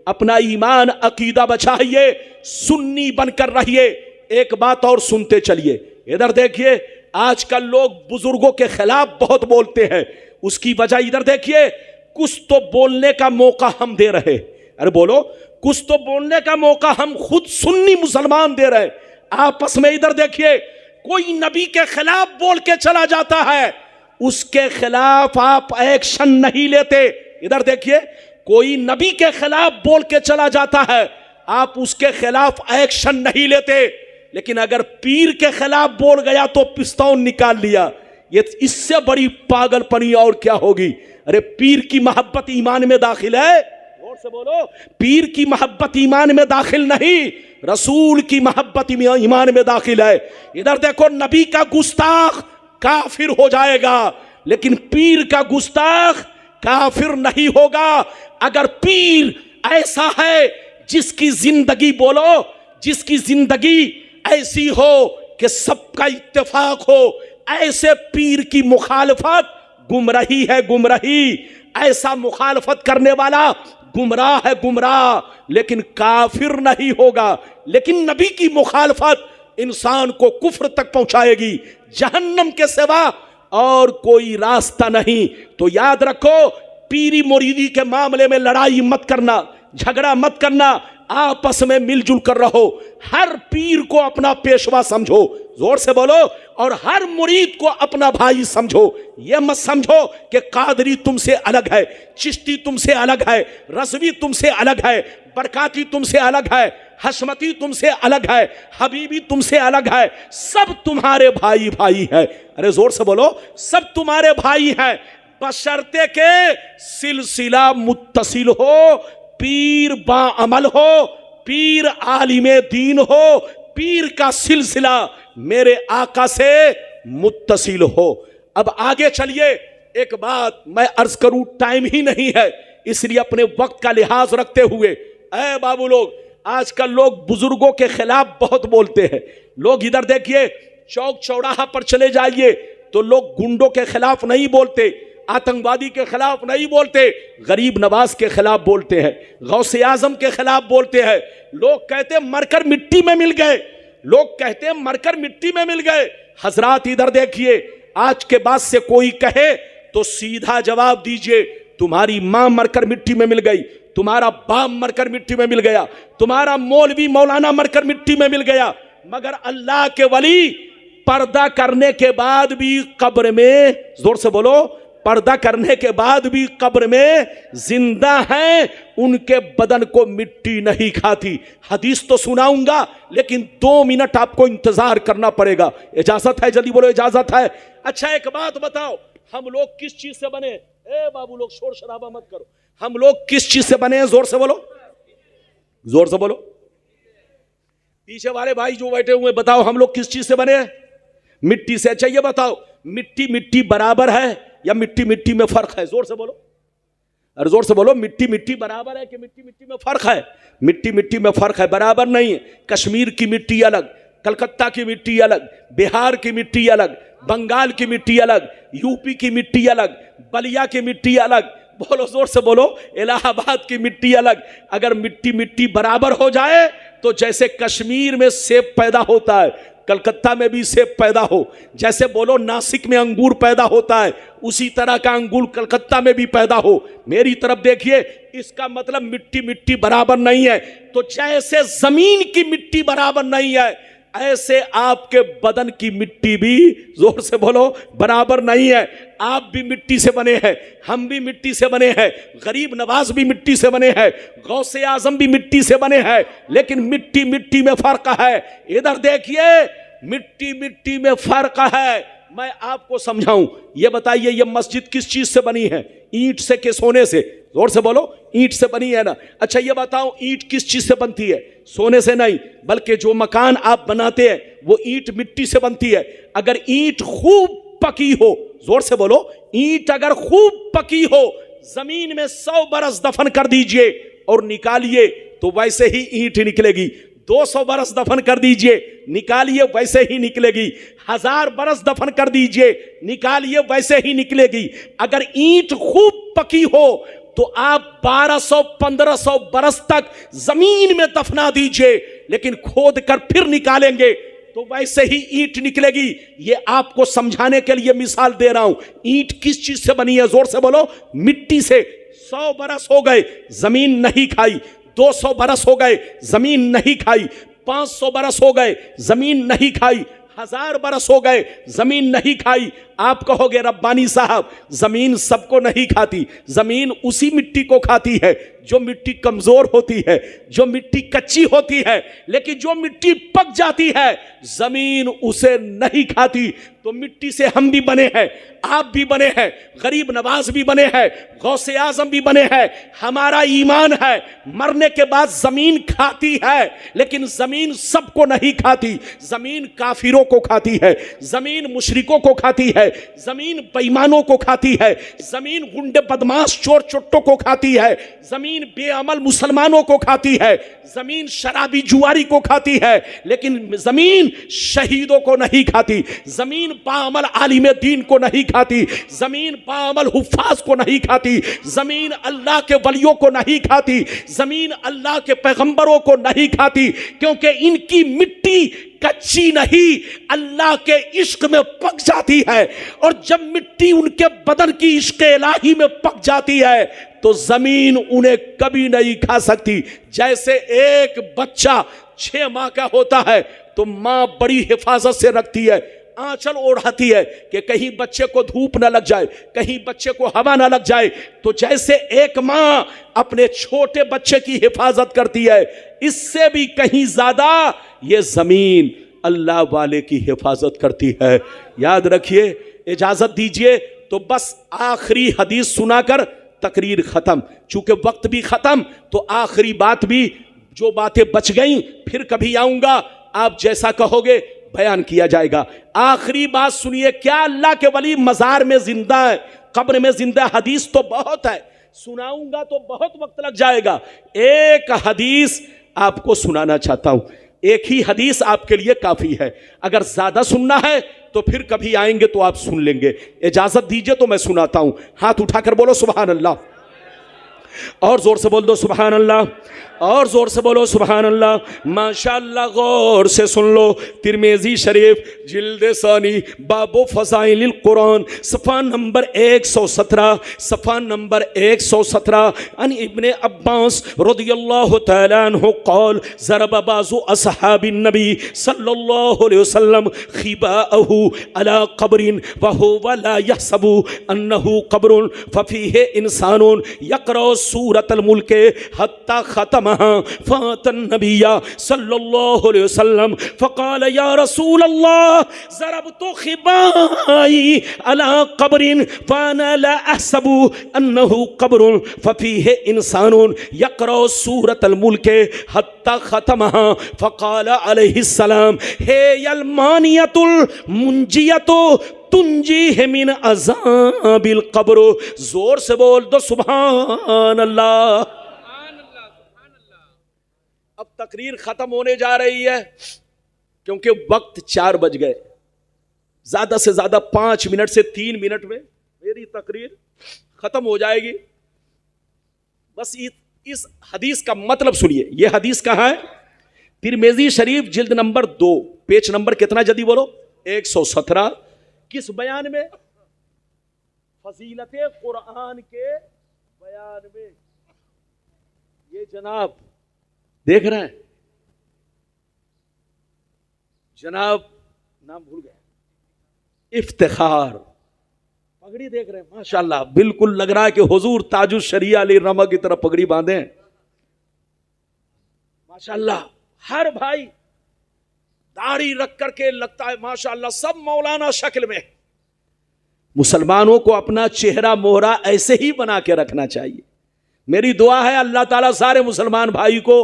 अपना ईमान अकीदा बचाइए, सुन्नी बनकर रहिए। एक बात और सुनते चलिए, इधर देखिए, आजकल लोग बुजुर्गों के खिलाफ बहुत बोलते हैं। उसकी वजह इधर देखिए, कुछ तो बोलने का मौका हम दे रहे, अरे बोलो, कुछ तो बोलने का मौका हम खुद सुन्नी मुसलमान दे रहे आपस में। इधर देखिए, कोई नबी के खिलाफ बोल के चला जाता है, उसके खिलाफ आप एक्शन नहीं लेते। इधर देखिए, कोई नबी के खिलाफ बोल के चला जाता है, आप उसके खिलाफ एक्शन नहीं लेते। लेकिन अगर पीर के खिलाफ बोल गया तो पिस्तौल निकाल लिया। ये इससे बड़ी पागलपनी और क्या होगी। अरे पीर की मोहब्बत ईमान में दाखिल है, और से बोलो, पीर की मोहब्बत ईमान में दाखिल नहीं, रसूल की मोहब्बत ईमान में दाखिल है। इधर देखो, नबी का गुस्ताख काफिर हो जाएगा, लेकिन पीर का गुस्ताख काफिर नहीं होगा। अगर पीर ऐसा है जिसकी जिंदगी, बोलो, जिसकी जिंदगी ऐसी हो कि सबका इत्तेफाक हो, ऐसे पीर की मुखालफत गुमराही है, गुमराही। ऐसा मुखालफत करने वाला गुमराह है, गुमराह, लेकिन काफिर नहीं होगा। लेकिन नबी की मुखालफत इंसान को कुफ्र तक पहुंचाएगी, जहन्नम के सिवा और कोई रास्ता नहीं। तो याद रखो, पीरी मुरीदी के मामले में लड़ाई मत करना, झगड़ा मत करना, आपस में मिलजुल कर रहो। हर पीर को अपना पेशवा समझो, जोर से बोलो, और हर मुरीद को अपना भाई समझो। यह मत समझो कि कादरी तुमसे अलग है, चिश्ती तुमसे अलग है, रज़वी तुमसे अलग है, बरकाती तुमसे अलग है, हशमती तुमसे अलग है, हबीबी तुमसे अलग है। सब तुम्हारे भाई भाई है। अरे जोर से बोलो, सब तुम्हारे भाई हैं, बशर्ते के सिलसिला मुत्तसिल हो, पीर बाअमल हो, पीर आलिमे दीन हो, पीर का सिलसिला मेरे आका से मुत्तसिल हो। अब आगे चलिए, एक बात मैं अर्ज करूं, टाइम ही नहीं है, इसलिए अपने वक्त का लिहाज रखते हुए, ऐ बाबू लोग, आजकल लोग बुजुर्गों के खिलाफ बहुत बोलते हैं। लोग इधर देखिए, चौक चौराहा पर चले जाइए तो लोग गुंडों के खिलाफ नहीं बोलते, आतंकवादी के खिलाफ नहीं बोलते, गरीब नवाज के खिलाफ बोलते हैं, गौसे आजम के खिलाफ बोलते हैं। लोग कहते मरकर मिट्टी में मिल गए, लोग कहते मरकर मिट्टी में मिल गए। हजरात इधर देखिए, आज के बाद से कोई कहे तो सीधा जवाब दीजिए, तुम्हारी मां मरकर मिट्टी में मिल गई, तुम्हारा बाप मरकर मिट्टी में मिल गया, तुम्हारा मौलवी मौलाना मरकर मिट्टी में मिल गया, मगर अल्लाह के वली पर्दा करने के बाद भी कब्र में, जोर से बोलो, पर्दा करने के बाद भी कब्र में जिंदा हैं, उनके बदन को मिट्टी नहीं खाती। हदीस तो सुनाऊंगा, लेकिन 2 मिनट आपको इंतजार करना पड़ेगा। इजाजत है? जल्दी बोलो, इजाजत है? अच्छा एक बात बताओ, हम लोग किस चीज से बने? ए बाबू लोग शोर शराबा मत करो, हम लोग किस चीज से बने हैं? जोर से बोलो, जोर से बोलो। पीछे वाले भाई जो बैठे हुए, बताओ हम लोग किस चीज से बने हैं? मिट्टी से। अच्छा ये बताओ, मिट्टी मिट्टी बराबर है या मिट्टी मिट्टी में फर्क है? जोर से बोलो, अरे जोर से बोलो, मिट्टी मिट्टी बराबर है कि मिट्टी मिट्टी में फर्क है? मिट्टी मिट्टी में फर्क है, बराबर नहीं है। कश्मीर की मिट्टी अलग, कलकत्ता की मिट्टी अलग, बिहार की मिट्टी अलग, बंगाल की मिट्टी अलग, यूपी की मिट्टी अलग, बलिया की मिट्टी अलग, बोलो जोर से बोलो, इलाहाबाद की मिट्टी अलग। अगर मिट्टी मिट्टी बराबर हो जाए तो जैसे कश्मीर में सेब पैदा होता है, कलकत्ता में भी सेब पैदा हो। जैसे बोलो नासिक में अंगूर पैदा होता है, उसी तरह का अंगूर कलकत्ता में भी पैदा हो। मेरी तरफ देखिए, इसका मतलब मिट्टी मिट्टी बराबर नहीं है। तो जैसे जमीन की मिट्टी बराबर नहीं है, ऐसे आपके बदन की मिट्टी भी, जोर से बोलो, बराबर नहीं है। आप भी मिट्टी से बने हैं, हम भी मिट्टी से बने हैं, गरीब नवाज भी मिट्टी से बने हैं, गौसे आजम भी मिट्टी से बने हैं, लेकिन मिट्टी मिट्टी में फर्क है। इधर देखिए, मिट्टी मिट्टी में फर्क है। मैं आपको समझाऊं, ये बताइए, ये मस्जिद किस चीज से बनी है? ईंट से के सोने से? जोर से बोलो, ईंट से बनी है ना। अच्छा ये बताओ, ईंट किस चीज से बनती है? सोने से नहीं, बल्कि जो मकान आप बनाते हैं वो ईंट मिट्टी से बनती है। अगर ईंट खूब पकी हो, जोर से बोलो, ईंट अगर खूब पकी हो, जमीन में 100 बरस दफन कर दीजिए और निकालिए तो वैसे ही ईंट निकलेगी। 200 बरस दफन कर दीजिए, निकालिए, वैसे ही निकलेगी। 1000 बरस दफन कर दीजिए, निकालिए, वैसे ही निकलेगी। अगर ईंट खूब पकी हो तो आप 1200-1500 बरस तक जमीन में दफना दीजिए, लेकिन खोद कर फिर निकालेंगे तो वैसे ही ईंट निकलेगी। ये आपको समझाने के लिए मिसाल दे रहा हूं। ईंट किस चीज से बनी है? जोर से बोलो, मिट्टी से। 100 बरस हो गए, जमीन नहीं खाई। 200 बरस हो गए, जमीन नहीं खाई। 500 बरस हो गए, जमीन नहीं खाई। 1000 बरस हो गए, जमीन नहीं खाई। आप कहोगे रब्बानी साहब, जमीन सबको नहीं खाती, जमीन उसी मिट्टी को खाती है जो मिट्टी कमजोर होती है, जो मिट्टी कच्ची होती है। लेकिन जो मिट्टी पक जाती है, जमीन उसे नहीं खाती। तो मिट्टी से हम भी बने हैं, आप भी बने हैं, गरीब नवाज भी बने हैं, गौसे आजम भी बने हैं। हमारा ईमान है, मरने के बाद जमीन खाती है, लेकिन जमीन सबको नहीं खाती। जमीन काफिरों को खाती है, जमीन मुशरिकों को खाती है, जमीन बेईमानों को खाती है, जमीन गुंडे बदमाश चोर चुट्टों को खाती है, जमीन बेअमल मुसलमानों को खाती है, जमीन शराबी जुआरी को खाती है, लेकिन जमीन शहीदों को नहीं खाती। जमीन बाअमल आलिम दीन को नहीं खाती, जमीन बाअमल हुफ्फाज को नहीं खाती, जमीन अल्लाह के वलियों को नहीं खाती, जमीन अल्लाह के पैगंबरों को नहीं खाती, क्योंकि इनकी मिट्टी कच्ची नहीं, अल्लाह के इश्क में पक जाती है। और जब मिट्टी उनके बदन की इश्क इलाही में पक जाती है तो जमीन उन्हें कभी नहीं खा सकती। जैसे एक बच्चा 6 माह का होता है तो मां बड़ी हिफाजत से रखती है, आंचल ओढ़ाती है कि कहीं बच्चे को धूप ना लग जाए, कहीं बच्चे को हवा ना लग जाए। तो जैसे एक मां अपने छोटे बच्चे की हिफाजत करती है, इससे भी कहीं ज्यादा ये जमीन अल्लाह वाले की हिफाजत करती है। याद रखिए, इजाजत दीजिए तो बस आखिरी हदीस सुनाकर तकरीर खत्म। चूंकि वक्त भी खत्म तो आखिरी बात भी, जो बातें बच गई फिर कभी आऊंगा, आप जैसा कहोगे बयान किया जाएगा। आखिरी बात सुनिए, क्या अल्लाह के वली मजार में जिंदा है, कब्र में जिंदा? हदीस तो बहुत है, सुनाऊंगा तो बहुत वक्त लग जाएगा। एक हदीस आपको सुनाना चाहता हूं, एक ही हदीस आपके लिए काफी है। अगर ज्यादा सुनना है तो फिर कभी आएंगे तो आप सुन लेंगे। इजाजत दीजिए तो मैं सुनाता हूं। हाथ उठाकर बोलो सुभान अल्लाह, और जोर से बोल दो सुभान अल्लाह, और जोर से बोलो सुभान अल्लाह। माशाअल्लाह, गौर से सुन लो। तिरमिज़ी शरीफ जिल्द सानी बाबो फज़ाइलिल कुरान, सफ़ा नंबर 117, सफ़ा नंबर 117। अन इब्ने अब्बास रज़ियल्लाहु तआला अन्हु क़ाल ज़रब बाज़ु अस्हाबिन नबी सल्लल्लाहु अलैहि वसल्लम खिबाअहु अला क़ब्रिन व हुवा ला यहसबु अन्नहु क़ब्रुन फ़फ़ीहि इंसानुन यक़रा सूरतल मुल्क हत्ता ख़तमहा फ़ातन नबिया सल्लल्लाहु अलैहि वसल्लम फ़क़ाल या रसूल अल्लाह ज़रबतु खिबाई अला क़ब्रिन फ़अना ला अहसबु अन्नहु क़ब्रुन फ़फ़ीहि इंसानुन यक़रा सूरतल मुल्क हत्ता ख़तमहा फ़क़ाल अलैहिस्सलाम हे यल मानियतुल मुंजियतु तुंजी है मिन अज़ाबिल क़ब्र। जोर से बोल दो सुभान अल्लाह। अब तकरीर खत्म होने जा रही है, क्योंकि वक्त 4 बज गए। ज्यादा से ज्यादा 5 मिनट से 3 मिनट में मेरी तकरीर खत्म हो जाएगी। बस इस हदीस का मतलब सुनिए। यह हदीस कहाँ है? तिरमिज़ी शरीफ जिल्द नंबर 2, पेज नंबर कितना जल्दी बोलो? 117। किस बयान में? फजीलत कुरान के बयान में। ये जनाब देख रहे हैं, जनाब नाम भूल गए, इफ्तिखार पगड़ी देख रहे हैं, माशाल्लाह, बिल्कुल लग रहा है कि हुजूर ताजुल शरिया अली रमा की तरफ पगड़ी बांधे हैं, माशाल्लाह। हर भाई दाढ़ी रख करके लगता है माशाल्लाह सब मौलाना शक्ल में। मुसलमानों को अपना चेहरा मोहरा ऐसे ही बना के रखना चाहिए। मेरी दुआ है अल्लाह ताला सारे मुसलमान भाई को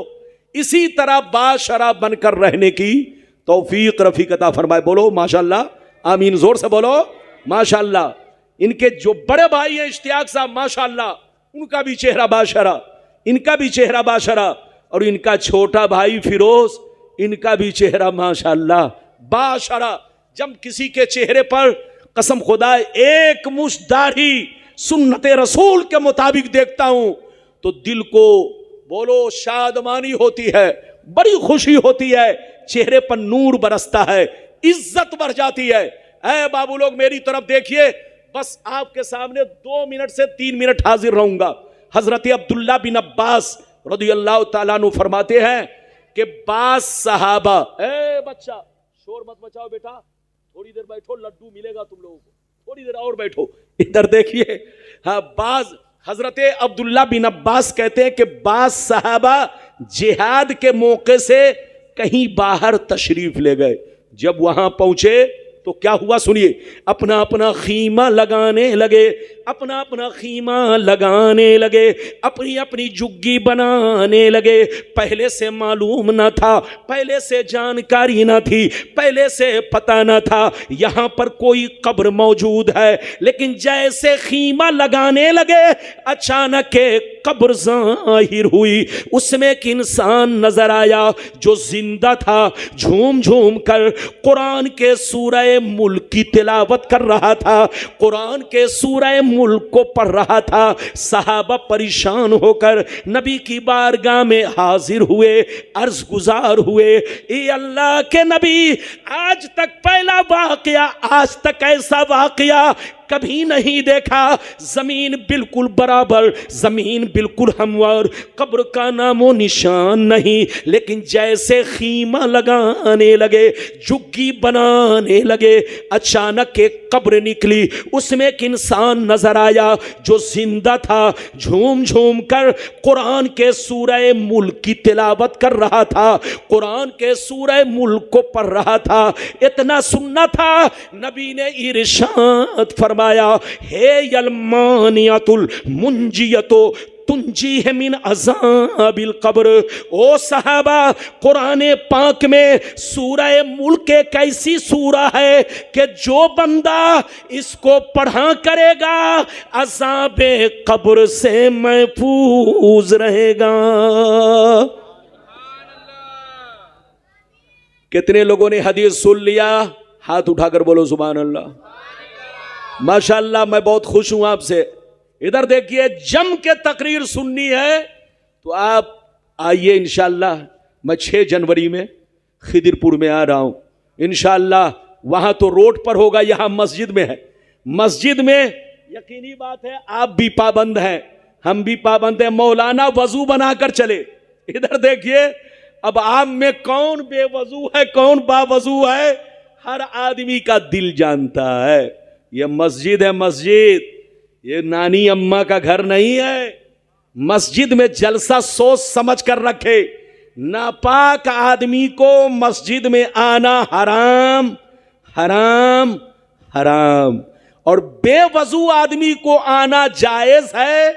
इसी तरह बाशरा बनकर रहने की तौफीक रफीक अता फरमाए। बोलो माशाल्लाह, आमीन, जोर से बोलो माशाल्लाह। इनके जो बड़े भाई हैं इश्तियाक साहब, माशाल्लाह, उनका भी चेहरा बाशरा, इनका भी चेहरा बाशरा, और इनका छोटा भाई फिरोज, इनका भी चेहरा माशाल्लाह बाशरा। जब किसी के चेहरे पर कसम खुदा एक मुश्त दाढ़ी सुन्नते रसूल के मुताबिक देखता हूं तो दिल को बोलो शादमानी होती है, बड़ी खुशी होती है, चेहरे पर नूर बरसता है, इज्जत बढ़ जाती है। ऐ बाबू लोग मेरी तरफ देखिए, बस आपके सामने 2 मिनट से 3 मिनट हाजिर रहूंगा। हजरत अब्दुल्ला बिन अब्बास रदियल्लाहु ताला अन्हु फरमाते हैं कि बास सहाबा, ए बच्चा शोर मत मचाओ बेटा, थोड़ी देर बैठो, लड्डू मिलेगा तुम लोगों को, थोड़ी देर और बैठो, इधर देखिए। हाँ, बाज हजरत अब्दुल्ला बिन अब्बास कहते हैं कि बास सहाबा जिहाद के मौके से कहीं बाहर तशरीफ ले गए। जब वहां पहुंचे तो क्या हुआ सुनिए, अपना अपना खीमा लगाने लगे, अपना अपना खीमा लगाने लगे, अपनी अपनी जुग्गी बनाने लगे। पहले से मालूम न था, पहले से जानकारी न थी, पहले से पता न था यहां पर कोई कब्र मौजूद है, लेकिन जैसे खीमा लगाने लगे अचानक एक कब्र जाहिर हुई, उसमें एक इंसान नजर आया जो जिंदा था, झूम झूम कर कुरान के सूरह मुल्क की तिलावत कर रहा था, कुरान के सूरह मुल्क को पढ़ रहा था। सहाबा परेशान होकर नबी की बारगाह में हाजिर हुए, अर्ज गुजार हुए, ए अल्लाह के नबी, आज तक पहला वाकया, आज तक ऐसा वाकया कभी नहीं देखा। जमीन बिल्कुल बराबर, जमीन बिल्कुल हमवार, कब्र का नामो निशान नहीं, लेकिन जैसे खीमा लगाने लगे, जुग्गी बनाने लगे, अचानक एक कब्र निकली, उसमें एक इंसान नजर आया जो जिंदा था, झूम झूम कर कुरान के सूरह मुल्क की तिलावत कर रहा था, कुरान के सूरह मुल्क को पढ़ रहा था। इतना सुनना था, नबी ने इरशाद फरमाया, हे यलमानियतुल मुंजियतो तुंजी है मिन अज़ाबिल कब्र। ओ सहाबा, कुरान पाक में सूरह मुल्क एक ऐसी सूरा है कि जो बंदा इसको पढ़ा करेगा अज़ाबे कब्र से महफूज रहेगा। कितने लोगों ने हदीस सुन लिया? हाथ उठाकर बोलो सुभान अल्लाह। माशाअल्लाह, मैं बहुत खुश हूं आपसे। इधर देखिए, जम के तकरीर सुननी है तो आप आइए इंशाअल्लाह। मैं 6 जनवरी में खिदिरपुर में आ रहा हूं इंशाअल्लाह। वहां तो रोड पर होगा, यहां मस्जिद में है। मस्जिद में यकीनी बात है आप भी पाबंद हैं, हम भी पाबंद हैं। मौलाना वजू बनाकर चले। इधर देखिए, अब आप में कौन बेवजू है, कौन बावजू है, हर आदमी का दिल जानता है। ये मस्जिद है, मस्जिद, ये नानी अम्मा का घर नहीं है। मस्जिद में जलसा सोच समझ कर रखे। नापाक आदमी को मस्जिद में आना हराम, हराम, हराम, और बेवजू आदमी को आना जायज है,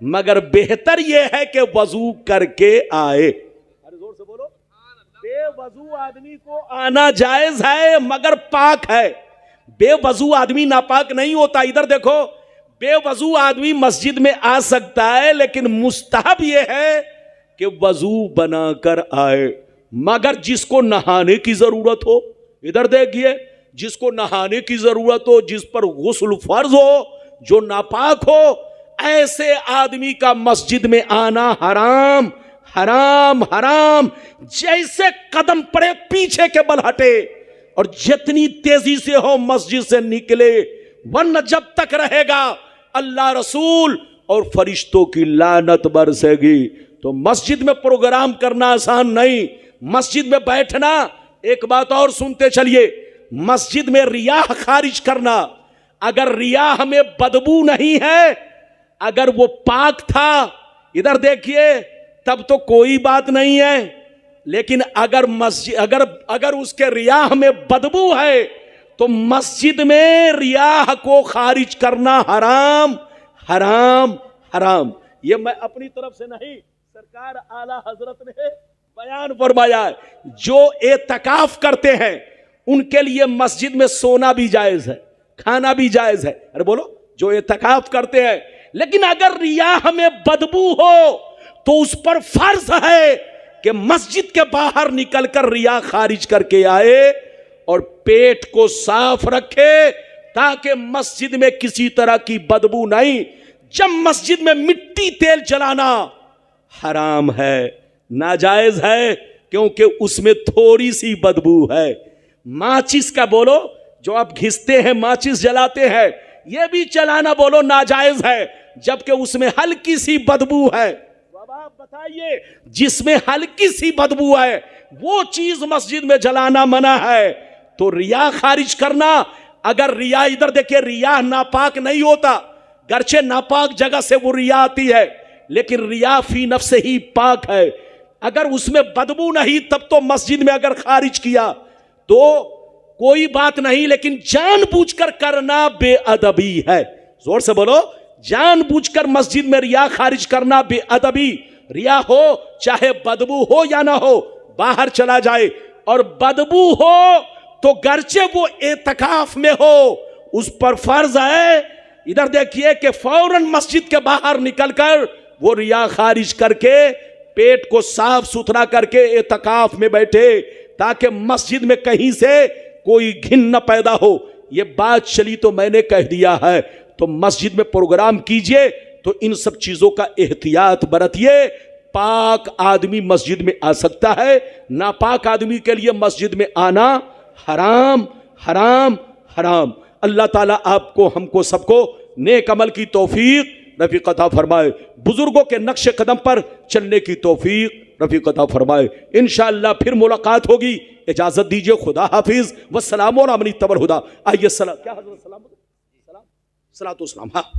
मगर बेहतर यह है कि वजू करके आए। अरे जोर से बोलो। बेवजू आदमी को आना जायज है मगर पाक है, बेवजू आदमी नापाक नहीं होता। इधर देखो, बेवजू आदमी मस्जिद में आ सकता है, लेकिन मुस्तहब यह है कि वजू बनाकर आए। मगर जिसको नहाने की जरूरत हो, इधर देखिए, जिसको नहाने की जरूरत हो, जिस पर गुस्ल फर्ज हो, जो नापाक हो, ऐसे आदमी का मस्जिद में आना हराम, हराम हराम, जैसे कदम पड़े पीछे के बल हटे, और जितनी तेजी से हो मस्जिद से निकले, वरना जब तक रहेगा अल्लाह रसूल और फरिश्तों की लानत बरसेगी। तो मस्जिद में प्रोग्राम करना आसान नहीं, मस्जिद में बैठना। एक बात और सुनते चलिए, मस्जिद में रियाह खारिज करना, अगर रियाह में बदबू नहीं है, अगर वो पाक था, इधर देखिए, तब तो कोई बात नहीं है। लेकिन अगर मस्जिद अगर उसके रियाह में बदबू है, तो मस्जिद में रियाह को खारिज करना हराम हराम हराम। ये मैं अपनी तरफ से नहीं, सरकार आला हजरत ने बयान फरमाया है। जो एतकाफ करते हैं उनके लिए मस्जिद में सोना भी जायज है, खाना भी जायज है। अरे बोलो, जो एतकाफ करते हैं। लेकिन अगर रियाह में बदबू हो तो उस पर फर्ज है कि मस्जिद के बाहर निकलकर रिया खारिज करके आए और पेट को साफ रखे, ताकि मस्जिद में किसी तरह की बदबू नहीं। जब मस्जिद में मिट्टी तेल जलाना हराम है, नाजायज है, क्योंकि उसमें थोड़ी सी बदबू है। माचिस का बोलो, जो आप घिसते हैं, माचिस जलाते हैं, यह भी चलाना बोलो नाजायज है, जबकि उसमें हल्की सी बदबू है। आप बताइए, जिसमें हल्की सी बदबू है वो चीज मस्जिद में जलाना मना है। तो रिया खारिज करना, अगर रिया, इधर देखिए, रिया नापाक नहीं होता, गर्चे नापाक जगह से वो रिया आती है, लेकिन रिया फी नफ्स से ही पाक है। अगर उसमें बदबू नहीं, तब तो मस्जिद में अगर खारिज किया तो कोई बात नहीं, लेकिन जानबूझकर करना बेअदबी है। जोर से बोलो, जानबूझकर मस्जिद में रिया खारिज करना बेअदबी। रिया हो चाहे बदबू हो या ना हो, बाहर चला जाए। और बदबू हो तो गर्चे वो एतकाफ में हो, उस पर फर्ज है, इधर देखिए, कि फौरन मस्जिद के बाहर निकलकर वो रिया खारिज करके पेट को साफ सुथरा करके एतकाफ में बैठे, ताकि मस्जिद में कहीं से कोई घिन न पैदा हो। ये बात चली तो मैंने कह दिया है। तो मस्जिद में प्रोग्राम कीजिए तो इन सब चीजों का एहतियात बरतिए। पाक आदमी मस्जिद में आ सकता है, नापाक आदमी के लिए मस्जिद में आना हराम हराम हराम। अल्लाह ताला आपको, हमको, सबको नेक अमल की तौफीक रफीक अता फरमाए, बुजुर्गों के नक्शे कदम पर चलने की तौफीक रफीक अता फरमाए। इंशाअल्लाह फिर मुलाकात होगी। इजाजत दीजिए, खुदा हाफिज, वस्सलाम और अमनी तबर हुदा। आइए, सलाम, क्या हज़रत सलाम, सलाम, सलातो सलाम। हाँ।